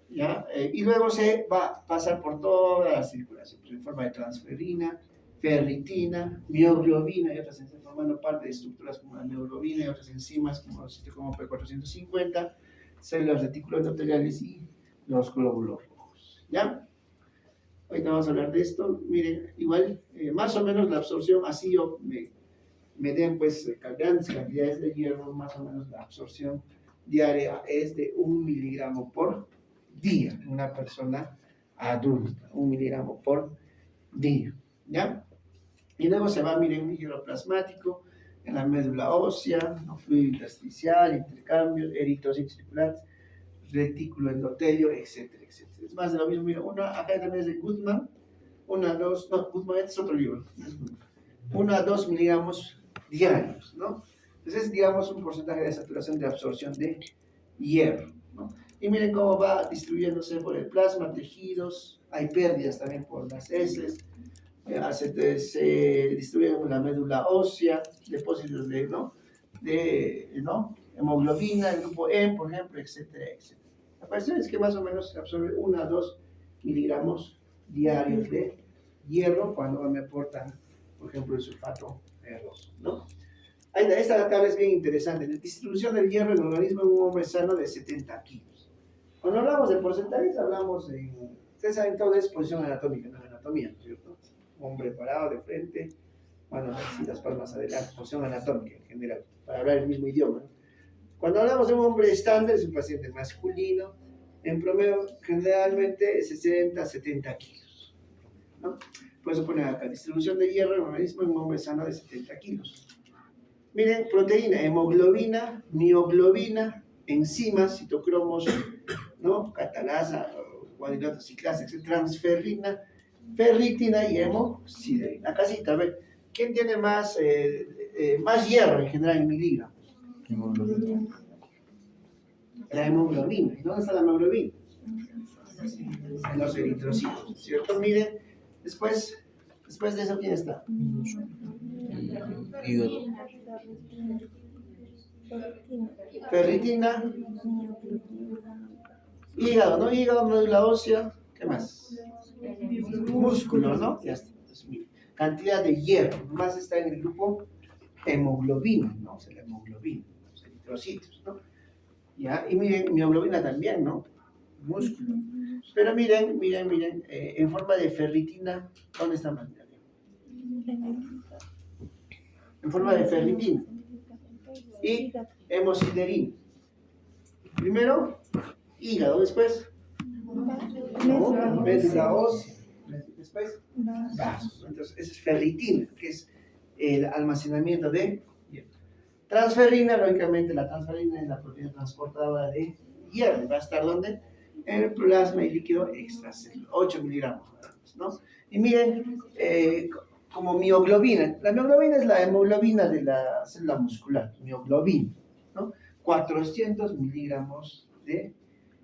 Speaker 3: ¿ya? Y luego se va a pasar por toda la circulación, pues, en forma de transferrina, ferritina, mioglobina y otras enzimas, formando parte de estructuras como la mioglobina y otras enzimas como P450, células retículos endoteliales y los glóbulos rojos, ¿ya? Ahorita vamos a hablar de esto. Miren, igual, más o menos la absorción, así yo me den pues grandes cantidades de hierro, más o menos la absorción diaria es de 1 miligramo por día en una persona adulta, 1 miligramo por día, ¿ya? Y luego se va, miren, hierro plasmático en la médula ósea, fluido intersticial, intercambio, eritrocitos circulares, retículo endotelio, etcétera, etcétera. Es más de lo mismo, mira, acá también es de Gutmann, Gutmann, este es otro libro, 1 a 2 miligramos diarios, ¿no? Entonces es, digamos, un porcentaje de saturación de absorción de hierro, ¿no? Y miren cómo va distribuyéndose por el plasma, tejidos, hay pérdidas también por las heces, se distribuyen en la médula ósea, depósitos de hemoglobina, el grupo E, por ejemplo, etcétera, etcétera. La cuestión es que más o menos se absorbe 1 a 2 miligramos diarios de hierro cuando me aportan, por ejemplo, el sulfato ferroso, ¿no? Esta tabla es bien interesante. La distribución del hierro en el organismo en un hombre sano de 70 kilos. Cuando hablamos de porcentajes, hablamos ustedes saben todo de exposición anatómica, no anatomía, ¿no es cierto? Hombre parado de frente, bueno, así las palmas adelante, posición anatómica en general, para hablar el mismo idioma, ¿no? Cuando hablamos de un hombre estándar, es un paciente masculino, en promedio generalmente 60 a 70 kilos, ¿no? Por eso ponen acá, distribución de hierro en el organismo en un hombre sano de 70 kilos. Miren, proteína, hemoglobina, mioglobina, enzimas, citocromos, ¿no? Catalasa, cuadrilato ciclasa, transferrina, ferritina y hemosiderina. Acá sí, a ver, ¿quién tiene más hierro en general en miligramos? La hemoglobina. ¿Y dónde está la hemoglobina? En los eritrocitos, ¿cierto? Miren, después de eso, ¿quién está?
Speaker 2: Hígado.
Speaker 3: Ferritina, hígado, ¿no? Hígado, médula ósea, ¿qué más? Músculo, ¿no? Ya está. Entonces, cantidad de hierro, más está en el grupo hemoglobina, ¿no? O sea, la hemoglobina, los eritrocitos, ¿no? ¿Ya? Y miren, mioglobina también, ¿no? Músculo. Pero miren, en forma de ferritina, ¿dónde está más? En forma de ferritina y hemosiderina. Primero, hígado, después, médula ósea, después, vasos. Entonces, esa es ferritina, que es el almacenamiento de hierro. Transferrina, lógicamente, la transferrina es la proteína transportadora de hierro. ¿Va a estar dónde? En el plasma y líquido extracelular, 8 miligramos, ¿no? Y miren, como mioglobina. La mioglobina es la hemoglobina de la célula muscular, mioglobina, ¿no? 400 miligramos de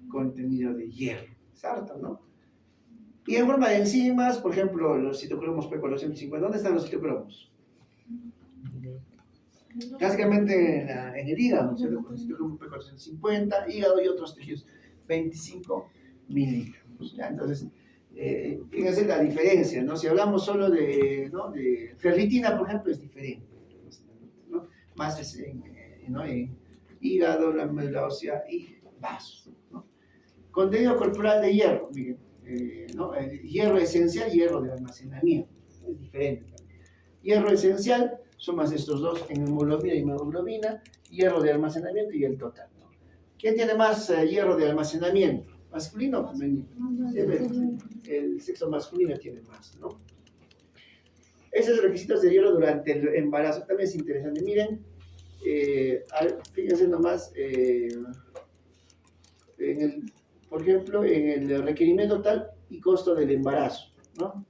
Speaker 3: contenido de hierro. Es harto, ¿no? Y en forma de enzimas, por ejemplo, los citocromos P450. ¿Dónde están los citocromos? Básicamente en el hígado, ¿cierto? Con el citocromo P450, hígado y otros tejidos, 25 miligramos. ¿Ya? Entonces, fíjense la diferencia, ¿no? Si hablamos solo de, ¿no? de ferritina, por ejemplo, es diferente, ¿no? Más es ¿no? en hígado, la médula ósea y vasos, ¿no? Contenido corporal de hierro, miren, ¿no? El hierro esencial y hierro de almacenamiento, es diferente también. Hierro esencial son más estos dos en hemoglobina y hemoglobina, hierro de almacenamiento y el total, ¿no? ¿Quién tiene más hierro de almacenamiento? ¿Masculino o femenino? El sexo masculino tiene más, ¿no? Esos requisitos de hierro durante el embarazo también es interesante. Miren, fíjense nomás, por ejemplo, en el requerimiento total y costo del embarazo, ¿no?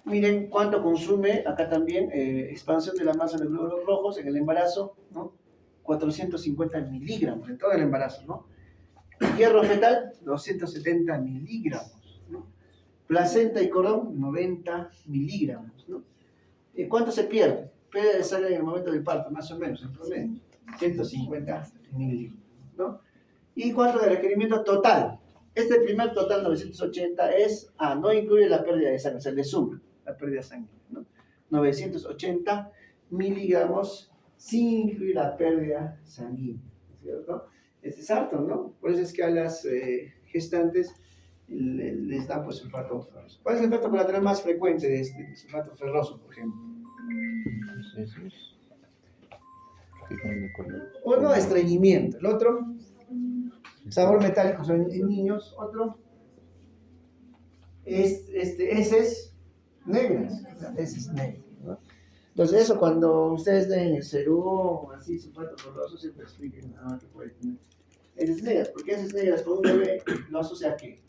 Speaker 3: Miren cuánto consume acá también expansión de la masa de glóbulos rojos en el embarazo, ¿no? 450 miligramos en todo el embarazo, ¿no? Hierro fetal, 270 miligramos, ¿no? Placenta y cordón, 90 miligramos, ¿no? ¿Cuánto se pierde? Pérdida de sangre en el momento del parto, más o menos, en promedio, 150 miligramos, ¿no? ¿Y cuánto de requerimiento total? Este primer total, 980, no incluye la pérdida de sangre, o sea, le suma la pérdida de sangre, ¿no? 980 miligramos sin incluir la pérdida sanguínea, ¿cierto? Es harto, ¿no? Por eso es que a las gestantes les dan pues sulfato ferroso. ¿Cuál es el efecto colateral más frecuente de este sulfato ferroso, por ejemplo? Uno, estreñimiento. El otro, sabor metálico en niños. Otro, heces negras. Heces negras, ¿no? Entonces eso, cuando ustedes den el serum, así, sulfato ferroso, siempre expliquen que puede tener heces negras. ¿Por qué heces negras? Con un bebé lo asocia a ¿qué?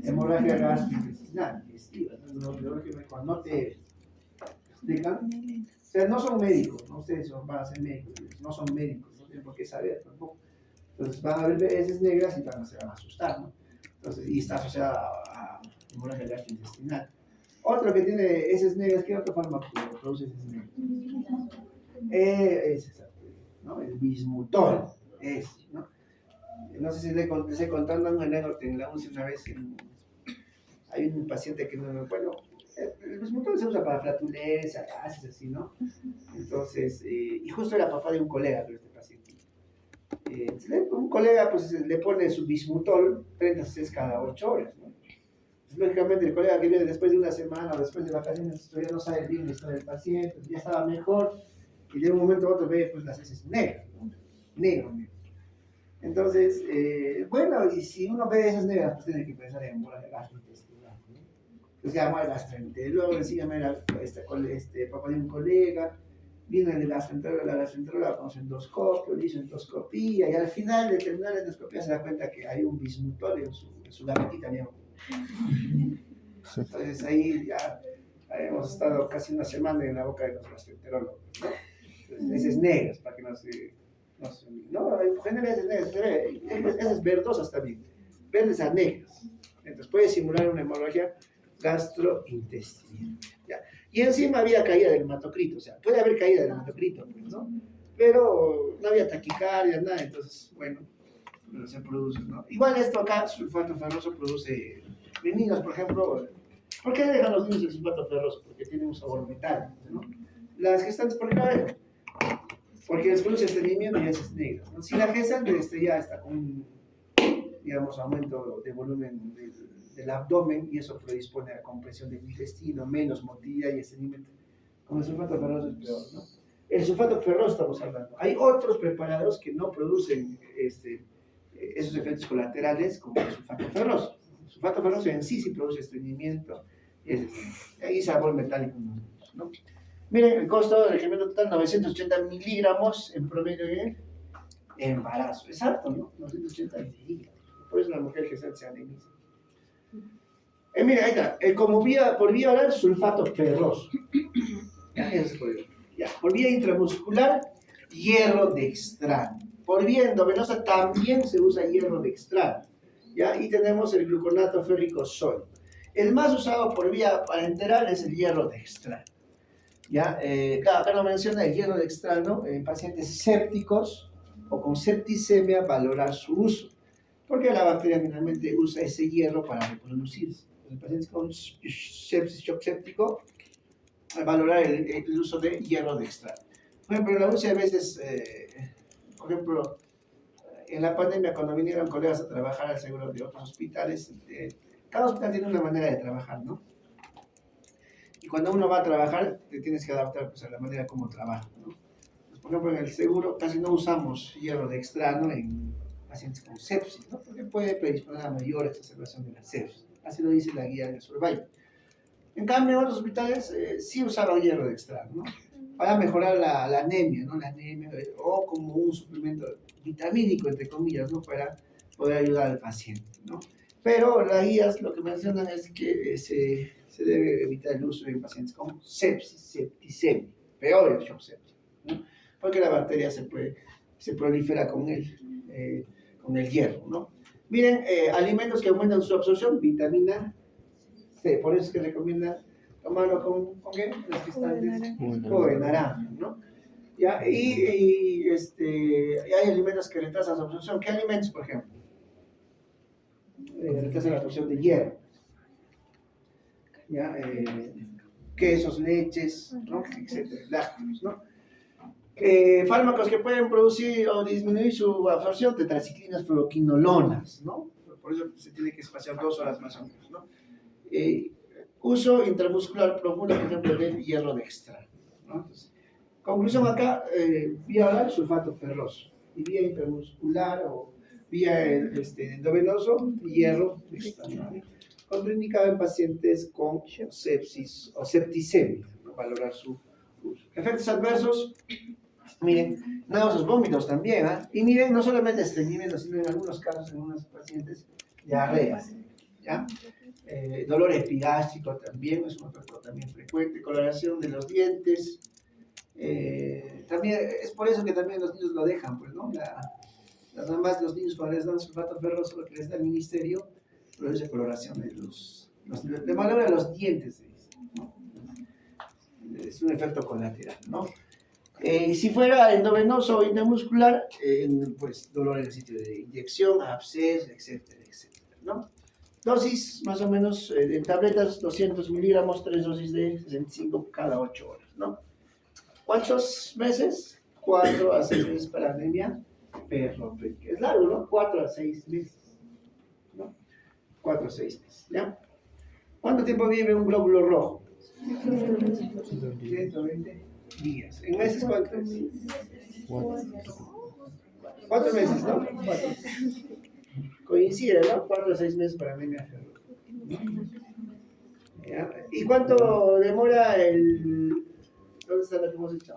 Speaker 3: Hemorragia gastrointestinal, digestiva. Cuando no te explican, o sea, no son médicos, ¿no? Ustedes van a ser médicos, no son médicos, no tienen por qué saber tampoco. Entonces van a ver heces negras y se van a asustar, ¿no? Entonces, y está asociada a hemorragia gastrointestinal. Otro que tiene heces negras, ¿qué otro fármaco produce heces negras? Es exacto, ¿no? El bismutol, ¿no? No sé si les he contado una anécdota en la UCI una vez. Hay un paciente que no, bueno, el bismutol se usa para flatulencia, gases, así, ¿no? Entonces, y justo era papá de un colega de este paciente. Un colega, pues, le pone su bismutol 30 veces cada 8 horas, ¿no? Entonces, lógicamente, el colega que viene después de una semana o después de vacaciones, todavía no sabe bien la historia del paciente, ya estaba mejor, y de un momento a otro ve, pues, las heces negras, ¿no? Negro. Entonces, bueno, y si uno ve esas negras, pues tiene que pensar en hemorragia gastrointestinal, ¿no? Entonces llama al gastroenterólogo, luego encima era papá de un colega, vino el gastroenterólogo, la gastroenteróloga con su endoscopio, le hizo endoscopía, y al final de terminar la endoscopía se da cuenta que hay un bismutol en su gavetita, ¿no? Entonces ahí ya hemos estado casi una semana en la boca de los gastroenterólogos, ¿no? Entonces, esas negras, para que no, en general esas negras, esas verdosas también, verdes a negras. Entonces puede simular una hemorragia gastrointestinal, ¿ya? Y encima había caída del hematocrito, o sea, puede haber caída del hematocrito, ¿no? Pero no había taquicardia, nada, entonces, bueno, se produce, ¿no? Igual esto acá, sulfato ferroso produce niños, por ejemplo. ¿Por qué dejan los niños el sulfato ferroso? Porque tiene un sabor metálico, ¿no? Las gestantes, ¿por qué? Porque les produce estreñimiento y heces negras, ¿no? Si la gestante ya está con un, digamos, aumento de volumen del abdomen, y eso predispone a compresión del intestino, menos motilidad y estreñimiento, con el sulfato ferroso es peor, ¿no? El sulfato ferroso estamos hablando. Hay otros preparados que no producen esos efectos colaterales como el sulfato ferroso. El sulfato ferroso en sí produce estreñimiento y sabor metálico, ¿no? Miren, el costo del requerimiento total, 980 miligramos en promedio de embarazo. Es harto, ¿no? 980 miligramos. Por eso la mujer gestante se anemiza. Mira, ahí está. Por vía oral, sulfato ferroso. Ya, eso es por vía. Ya. Por vía intramuscular, hierro dextrano. Por vía endovenosa también se usa hierro dextrano. ¿ya? Y tenemos el gluconato férrico sólido. El más usado por vía parenteral es el hierro dextrano. ¿Ya? Claro, acá no menciona el hierro dextrano en pacientes sépticos o con septicemia, valorar su uso, porque la bacteria finalmente usa ese hierro para reproducirse. En pacientes con sepsis, shock séptico, valorar el uso de hierro dextrano. Por ejemplo, en la UCI a veces, por ejemplo, en la pandemia, cuando vinieron colegas a trabajar al seguro de otros hospitales, cada hospital tiene una manera de trabajar, ¿no? Y cuando uno va a trabajar, te tienes que adaptar pues, a la manera como trabaja, ¿no? Pues, por ejemplo, en el seguro casi no usamos hierro dextrano en pacientes con sepsis, ¿no? Porque puede predisponer a mayor exacerbación de la sepsis. Así lo dice la guía de Survival. En cambio, en otros hospitales sí usaban hierro dextrano, ¿no? Para mejorar la anemia, ¿no? La anemia, o como un suplemento vitamínico, entre comillas, ¿no? Para poder ayudar al paciente, ¿no? Pero las guías lo que mencionan es que se debe evitar el uso en pacientes con sepsis, septicemia, peor el shock séptico, ¿no? Porque la bacteria se prolifera con el hierro, ¿no? Miren, alimentos que aumentan su absorción, vitamina C, por eso es que recomiendan tomarlo ¿con qué? Los cristales, jugo de naranja, ¿no? ¿Ya? Y hay alimentos que retrasan su absorción. ¿Qué alimentos, por ejemplo? Retrasan la absorción de hierro. ¿Ya? Quesos, leches, ¿no? Etcétera, lácteos, ¿no? Fármacos que pueden producir o disminuir su absorción, tetraciclinas, fluoroquinolonas, ¿no? Por eso se tiene que espaciar 2 horas más o menos, ¿no? Uso intramuscular profundo, por ejemplo, del hierro dextrano, ¿no? Entonces, conclusión acá, vía oral, sulfato ferroso, y vía intramuscular o vía endovenoso, hierro dextrano, ¿no? Contraindicado en pacientes con sepsis o septicemia, ¿no? Valorar su uso. Efectos adversos, miren, náuseas, vómitos también, ¿eh? Y miren, no solamente estreñimiento, sino en algunos casos, en unos pacientes, diarrea, ¿ya? Dolor epigástrico también es un efecto también frecuente, coloración de los dientes, también es por eso que también los niños lo dejan, pues, ¿no? Las mamás, los niños cuando les dan sulfato ferroso, lo que les da el ministerio, produce coloración de valor a los dientes, ¿no? Es un efecto colateral, ¿no? Si fuera endovenoso o intramuscular, pues dolor en el sitio de inyección, absceso, etcétera, etcétera, ¿no? Dosis más o menos en tabletas, 200 miligramos, 3 dosis de 65 cada 8 horas, ¿no? ¿Cuántos meses? 4 a 6 meses para anemia ferroprica. Es largo, ¿no? 4 a 6 meses, ¿no? 4 a 6 meses, ¿ya? ¿Cuánto tiempo vive un glóbulo rojo? 120 días. ¿En meses cuántos? 4 meses, ¿no? 4. Coincide, ¿no? 4 a 6 meses para anemia ferroprica. ¿Y cuánto demora ¿Dónde está lo que hemos hecho?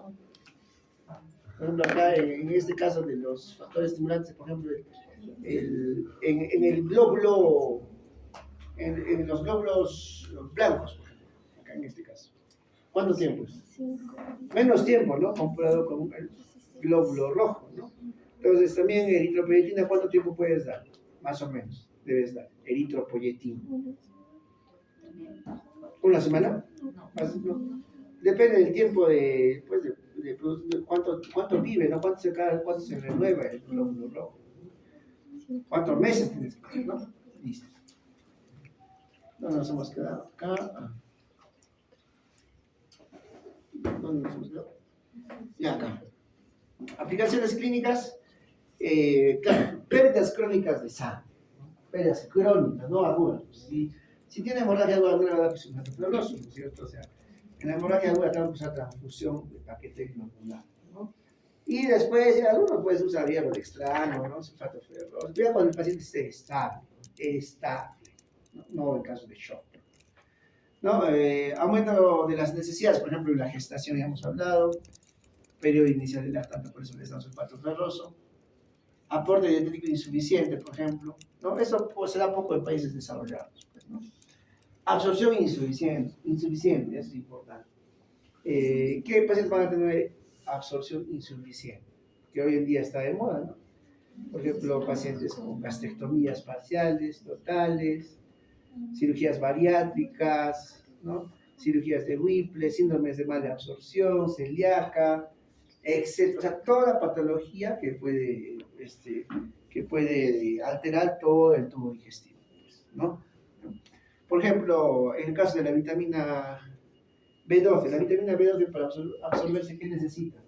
Speaker 3: Por ejemplo, acá en este caso de los factores estimulantes, por ejemplo, en el glóbulo, en los glóbulos blancos, por ejemplo, acá en este caso. ¿Cuánto tiempo es?
Speaker 1: 5.
Speaker 3: Menos tiempo, ¿no? Comparado con el glóbulo rojo, ¿no? Entonces, también eritropoyetina, ¿cuánto tiempo puedes dar? Más o menos, debes dar. Eritropoyetina. ¿Una semana? No. Depende del tiempo de cuánto vive, ¿no? Cuánto se renueva el glóbulo rojo. 4 meses tienes que ver, ¿no? Listo. No nos hemos quedado acá. ¿Dónde nos hemos quedado? Ya acá. Aplicaciones clínicas, claro, pérdidas crónicas de sangre. Pérdidas crónicas, no agudas. Si tiene hemorragia aguda, no le va a dar sulfato ferroso, ¿no es cierto? O sea, en la hemorragia aguda tenemos que usar transfusión de paquete globular, ¿no? Y después, algunos puedes usar hierro dextrano, ¿no? Sulfato ferroso. Cuidado cuando el paciente esté estable, no en caso de shock, ¿no? Aumento de las necesidades, por ejemplo, en la gestación ya hemos hablado, periodo inicial de lactancia, por eso les dan sulfato ferroso. Aporte dietético insuficiente, por ejemplo, ¿no? Eso pues, se da poco en países desarrollados, pues, ¿no? Absorción insuficiente, eso es importante. ¿Qué pacientes van a tener absorción insuficiente? Que hoy en día está de moda, ¿no? Por ejemplo, pacientes con gastrectomías parciales, totales, cirugías bariátricas, ¿no? Cirugías de Whipple, síndromes de mala absorción, celíaca, etc. O sea, toda patología que puede alterar todo el tubo digestivo, ¿no? Por ejemplo, en el caso de la vitamina B12, la vitamina B12 para absorberse, ¿qué necesita?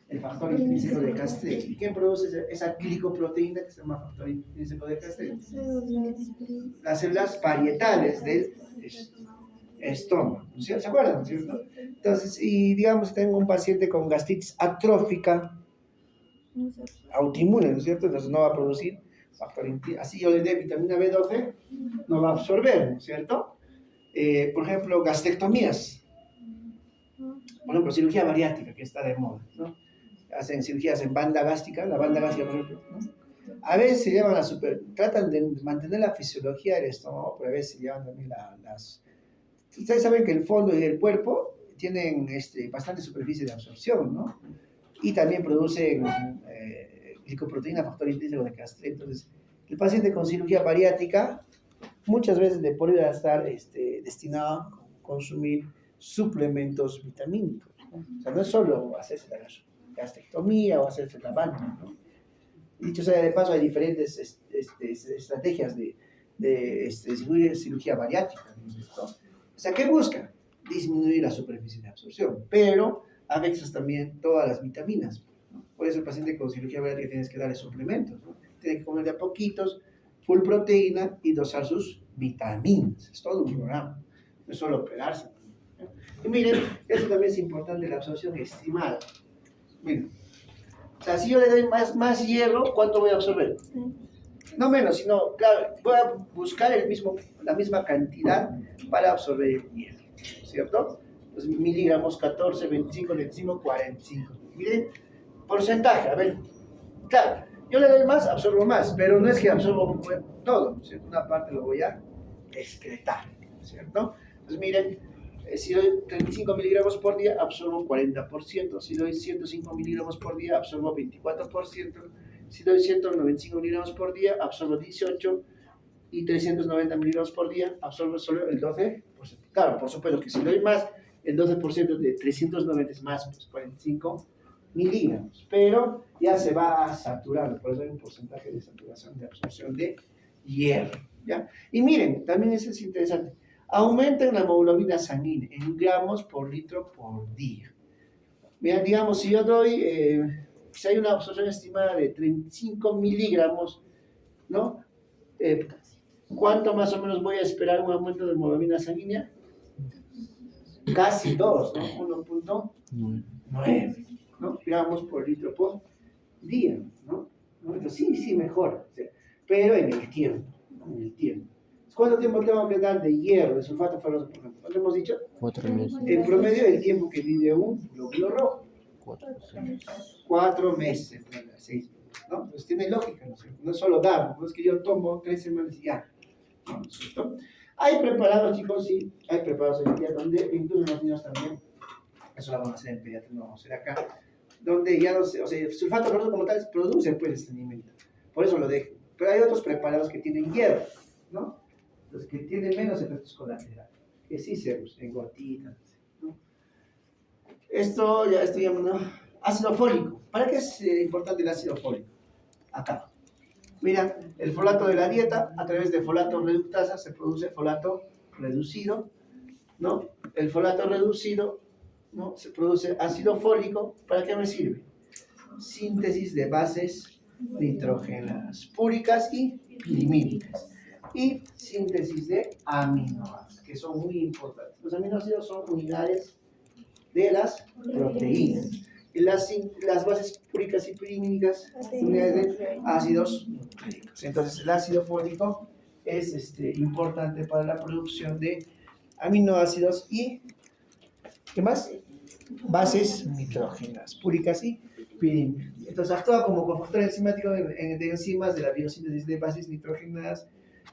Speaker 3: El factor intrínseco de Castelli. ¿Y quién produce esa glicoproteína que se llama factor intrínseco de Castelli? Las células parietales del estómago. ¿Sí? ¿Se acuerdan? ¿Cierto? Entonces, y digamos, tengo un paciente con gastritis atrófica, autoinmune, ¿no es cierto? Entonces no va a producir factor intrínseco. Así yo le dé vitamina B12, no va a absorber, ¿no es cierto? Por ejemplo, gastrectomías. Por ejemplo, cirugía bariátrica, que está de moda, ¿no? Hacen cirugías en banda gástrica, la banda gástrica, por ejemplo, ¿no? A veces se llevan tratan de mantener la fisiología del estómago, pero a veces se llevan también las... Ustedes saben que el fondo y el cuerpo tienen bastante superficie de absorción, ¿no? Y también producen glicoproteína, factor intrínseco de Castelli. Entonces, el paciente con cirugía bariátrica muchas veces le podría estar destinado a consumir suplementos vitamínicos, ¿no? O sea, no es solo hacerse la gastrectomía o hacerse la banda, ¿no? Dicho sea de paso, hay diferentes estrategias de cirugía bariátrica, ¿no? O sea, ¿qué busca? Disminuir la superficie de absorción, pero afecta también todas las vitaminas, ¿no? Por eso el paciente con cirugía bariátrica tienes que darle suplementos, ¿no? Tiene que comer de a poquitos, full proteína y dosar sus vitaminas. Es todo un programa, no es solo operarse, ¿no? Y miren, eso también es importante, la absorción estimada. Miren, o sea, si yo le doy más hierro, ¿cuánto voy a absorber? No menos, sino, claro, voy a buscar la misma cantidad para absorber el hierro, ¿cierto? Entonces, miligramos, 14, 25, 25, 45. Miren, porcentaje, a ver, claro, yo le doy más, absorbo más, pero no es que absorbo todo, ¿cierto? Una parte lo voy a excretar, ¿cierto? Entonces, miren, si doy 35 miligramos por día, absorbo 40%. Si doy 105 miligramos por día, absorbo 24%. Si doy 195 miligramos por día, absorbo 18%. Y 390 miligramos por día, absorbo solo el 12%. Claro, por supuesto que si doy más, el 12% de 390 es más, pues 45 miligramos. Pero ya se va saturando, por eso hay un porcentaje de saturación de absorción de hierro, ¿ya? Y miren, también eso es interesante. Aumenta la hemoglobina sanguínea en gramos por litro por día. Bien, digamos, si yo doy, si hay una absorción estimada de 35 miligramos, ¿no? ¿Cuánto más o menos voy a esperar un aumento de hemoglobina sanguínea? Casi 2, ¿no? 1.9, ¿no? Gramos por litro por día, ¿no? Entonces, sí, mejora, ¿sí? Pero en el tiempo, ¿no? En el tiempo. ¿Cuánto tiempo tengo que dar de hierro, de sulfato ferroso, por ejemplo? ¿Cuánto hemos dicho?
Speaker 2: 4 meses.
Speaker 3: En promedio, el tiempo que vive un glóbulo rojo. 4 meses, 6 meses, ¿no? Entonces tiene lógica, ¿no es cierto? No es solo dar, no es que yo tomo 3 semanas y ya, ¿no es cierto? Hay preparados, chicos, sí, hay preparados en el día donde, incluso en los niños también, eso lo vamos a hacer en pediatría, no vamos a hacer acá, donde ya no sé, o sea, el sulfato ferroso como tal produce pues este alimento, por eso lo dejo. Pero hay otros preparados que tienen hierro, ¿no? Los que tienen menos efectos colaterales, que sí se usan en gotitas, ¿no? Esto ya ¿no? Ácido fólico. ¿Para qué es importante el ácido fólico? Acá. Mira, el folato de la dieta, a través de folato reductasa se produce folato reducido, ¿no? El folato reducido, ¿no? Se produce ácido fólico. ¿Para qué me sirve? Síntesis de bases nitrógenas púricas y pirimídicas. Y síntesis de aminoácidos, que son muy importantes. Los aminoácidos son unidades de las proteínas. Y las bases púricas y pirimídicas, unidades de ácidos nucleicos. Entonces, el ácido fólico es importante para la producción de aminoácidos y, ¿qué más? Bases nitrógenas púricas y pirimídicas. Entonces, actúa como cofactor enzimático de enzimas de la biosíntesis de bases nitrógenas,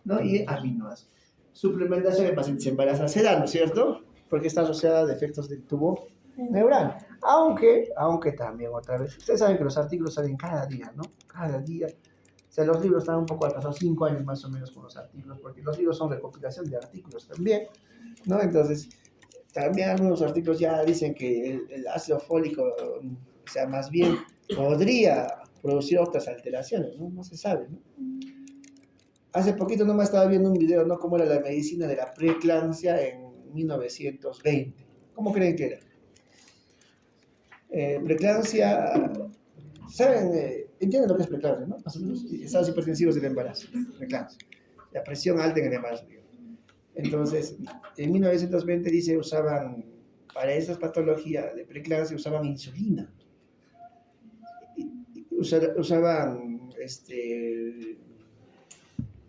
Speaker 3: ¿no? Y aminoácidos. Suplementación de pacientes embarazadas, se da, ¿no es cierto? Porque está asociada a defectos del tubo neural. Aunque también otra vez, ustedes saben que los artículos salen cada día, ¿no? Cada día. O sea, los libros están un poco atrasados, 5 años más o menos con los artículos, porque los libros son recopilación de artículos también, ¿no? Entonces, también algunos artículos ya dicen que el ácido fólico, o sea, más bien podría producir otras alteraciones, ¿no? No se sabe, ¿no? Hace poquito nomás estaba viendo un video, ¿no? Cómo era la medicina de la preeclampsia en 1920. ¿Cómo creen que era? Preeclampsia, ¿saben? ¿Entienden lo que es preeclampsia, no? Más o menos, estados hipertensivos del embarazo, preeclampsia. La presión alta en el embarazo, digamos. Entonces, en 1920 dice, usaban, para esas patologías de preeclampsia, usaban insulina. Usaban,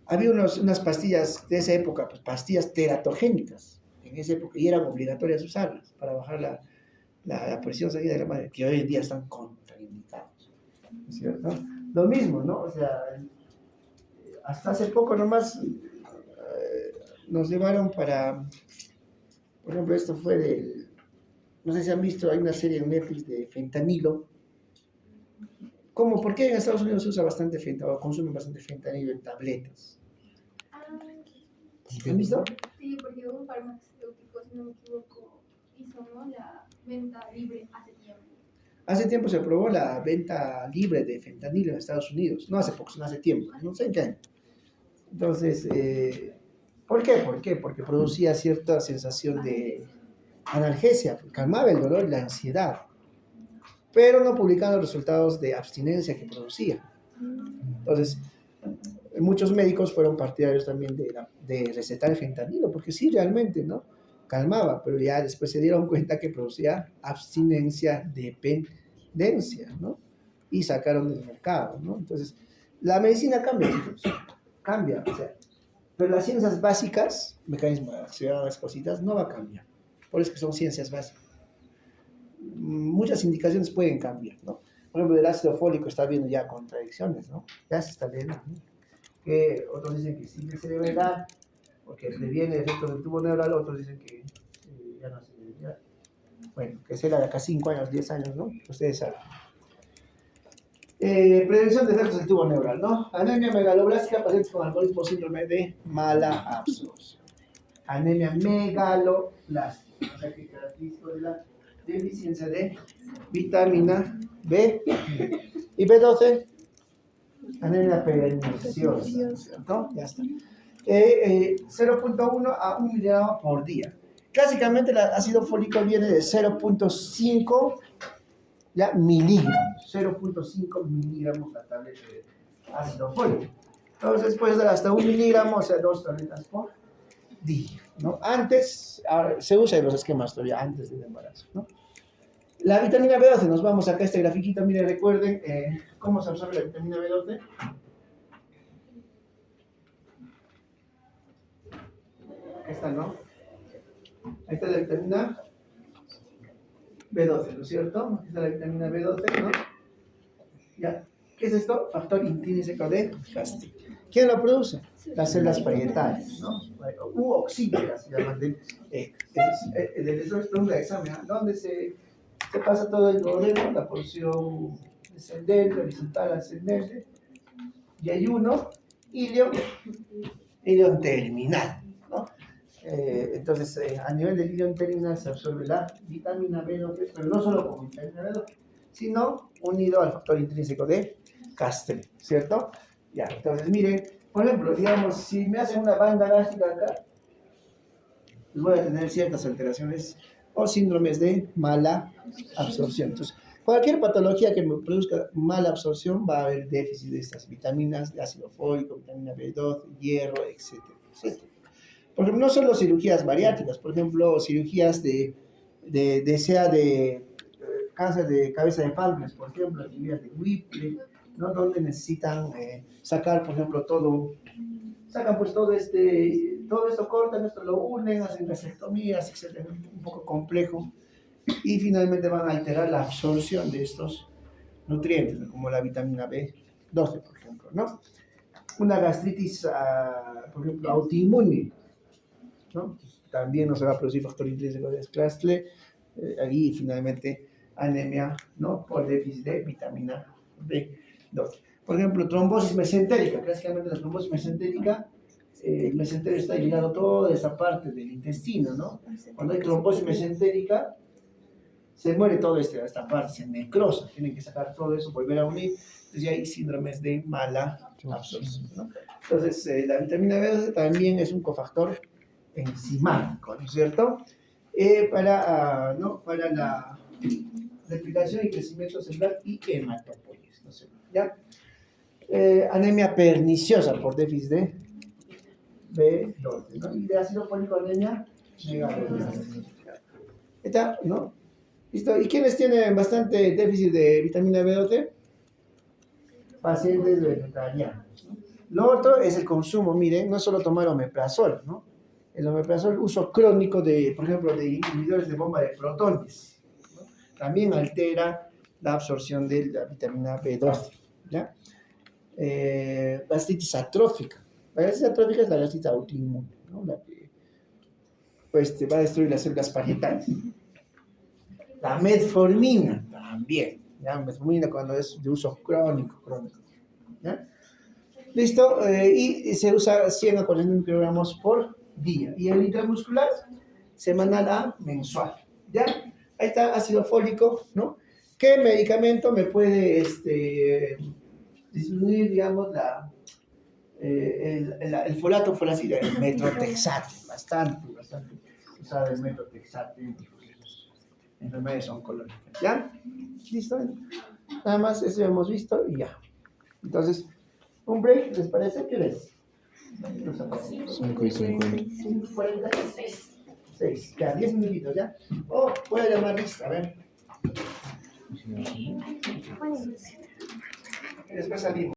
Speaker 3: había unas pastillas de esa época, pues, pastillas teratogénicas, en esa época, y eran obligatorias usarlas para bajar la presión sanguínea de la madre, que hoy en día están contraindicados, ¿cierto? Lo mismo, ¿no? O sea, hasta hace poco nomás nos llevaron para, por ejemplo, esto fue no sé si han visto, hay una serie en Netflix de fentanilo. ¿Cómo? ¿Por qué en Estados Unidos se usa bastante fentanilo, o consumen bastante fentanilo en tabletas? ¿Han visto?
Speaker 4: Sí, porque un farmacéutico, si no me equivoco, hizo, ¿no?, la venta libre hace tiempo.
Speaker 3: Hace tiempo se aprobó la venta libre de fentanilo en Estados Unidos. No hace poco, sino hace tiempo. No sé en qué año. Entonces, ¿por qué? ¿Por qué? Porque producía cierta sensación de analgesia, calmaba el dolor y la ansiedad, pero no publicaba los resultados de abstinencia que producía. Entonces, muchos médicos fueron partidarios también de recetar el fentanilo, porque sí, realmente, ¿no? Calmaba, pero ya después se dieron cuenta que producía abstinencia, dependencia, ¿no? Y sacaron del mercado, ¿no? Entonces, la medicina cambia, chicos, cambia, o sea, pero las ciencias básicas, mecanismo de acción, las cositas, no va a cambiar. Por eso que son ciencias básicas. Muchas indicaciones pueden cambiar, ¿no? Por ejemplo, el ácido fólico está viendo ya contradicciones, ¿no? Ya se está viendo, ¿no? Que otros dicen que sí que se debe dar, porque previene efectos del tubo neural, otros dicen que ya no se debe dar. Bueno, que será de acá 5 años, 10 años, ¿no? Ustedes saben. Prevención de efectos del tubo neural, ¿no? Anemia megaloblástica, pacientes con alcoholismo, síndrome de mala absorción. Anemia megaloblástica, o sea que característico de la deficiencia de vitamina B y B12, anemia perniciosa, ¿cierto? Ya está. 0.1 a 1 miligramo por día. Clásicamente el ácido fólico viene de 0.5 ya miligramos, 0.5 miligramos la tableta de ácido fólico. Entonces puedes dar hasta 1 miligramo, o sea, 2 tabletas por día, ¿no? Antes, ahora, se usa en los esquemas todavía antes del embarazo, ¿no? La vitamina B12, nos vamos acá a este grafiquito, miren, recuerden cómo se absorbe la vitamina B12. Ahí está, ¿no? Ahí está la vitamina B12, ¿no es cierto? Aquí está la vitamina B12, ¿no? Ya. ¿Qué es esto? Factor intrínseco de Castilla. ¿Quién lo produce? Las células parietales, ¿no? U oxígenas, se llaman. Después pregunta de examen, ¿dónde se pasa todo el modelo? La porción descendente, horizontal, ascendente. Y hay uno, ilion terminal, ¿no? Entonces, a nivel del ilion terminal se absorbe la vitamina B12, pero no solo como vitamina B12, sino unido al factor intrínseco de Castre, ¿cierto? Ya, entonces miren, por ejemplo, digamos, si me hacen una banda gástrica acá, pues voy a tener ciertas alteraciones o síndromes de mala absorción. Entonces, cualquier patología que me produzca mala absorción va a haber déficit de estas vitaminas, de ácido fólico, vitamina B12, hierro, etcétera, etcétera. Por ejemplo, no solo cirugías bariátricas, por ejemplo, cirugías de cáncer de cabeza de Palmes, por ejemplo, cirugías de Whipple, ¿no? Donde necesitan sacar, por ejemplo, sacan pues todo esto cortan, esto lo unen, hacen vasectomías, etcétera, un poco complejo, y finalmente van a alterar la absorción de estos nutrientes, ¿no? Como la vitamina B12, por ejemplo, ¿no? Una gastritis, por ejemplo, autoinmune, ¿no? También no se va a producir factor intrínseco de Clastle, Ahí finalmente anemia, ¿no? Por déficit de vitamina B12. Por ejemplo, trombosis mesentérica. Clásicamente la trombosis mesentérica, el mesenterio está ligado a toda esa parte del intestino, ¿no? Cuando hay trombosis mesentérica, se muere toda esta parte, se necrosa, tienen que sacar todo eso, volver a unir, entonces hay síndromes de mala absorción, ¿no? Entonces, la vitamina B12 también es un cofactor enzimático, ¿no es cierto? Para la replicación y crecimiento celular y hematopoiesis, ¿no es cierto? ¿Ya? Anemia perniciosa por déficit de B12, ¿no? Y de ácido fólico anemia negativa. ¿Está? ¿No? ¿Listo? ¿Y quiénes tienen bastante déficit de vitamina B12? Pacientes vegetarianos, ¿no? Lo otro es el consumo, miren, no es solo tomar omeprazol, ¿no? El omeprazol, uso crónico de, por ejemplo, de inhibidores de bomba de protones, ¿no? También altera la absorción de la vitamina B12, ¿ya? Gastritis atrófica. La gastritis atrófica es la gastritis autoinmune, ¿no? La que pues, te va a destruir las células parietales. La metformina también, ¿ya? Metformina cuando es de uso crónico, ¿ya? Listo, y se usa 100 a 40 microgramos por día. Y el intramuscular, semanal a mensual, ¿ya? Ahí está, ácido fólico, ¿no? ¿Qué medicamento me puede disminuir, digamos, el folato folacida? El metrotexate, bastante usado el metrotexate en enfermedades oncológicas, ¿ya? ¿Listo? Nada más eso hemos visto y ya. Entonces, un break, ¿les parece? ¿Qué ves?
Speaker 2: 5 y 5.
Speaker 3: 6, ya, 10 minutitos, ¿ya? Oh, voy a llamar lista, a ver. Después salimos.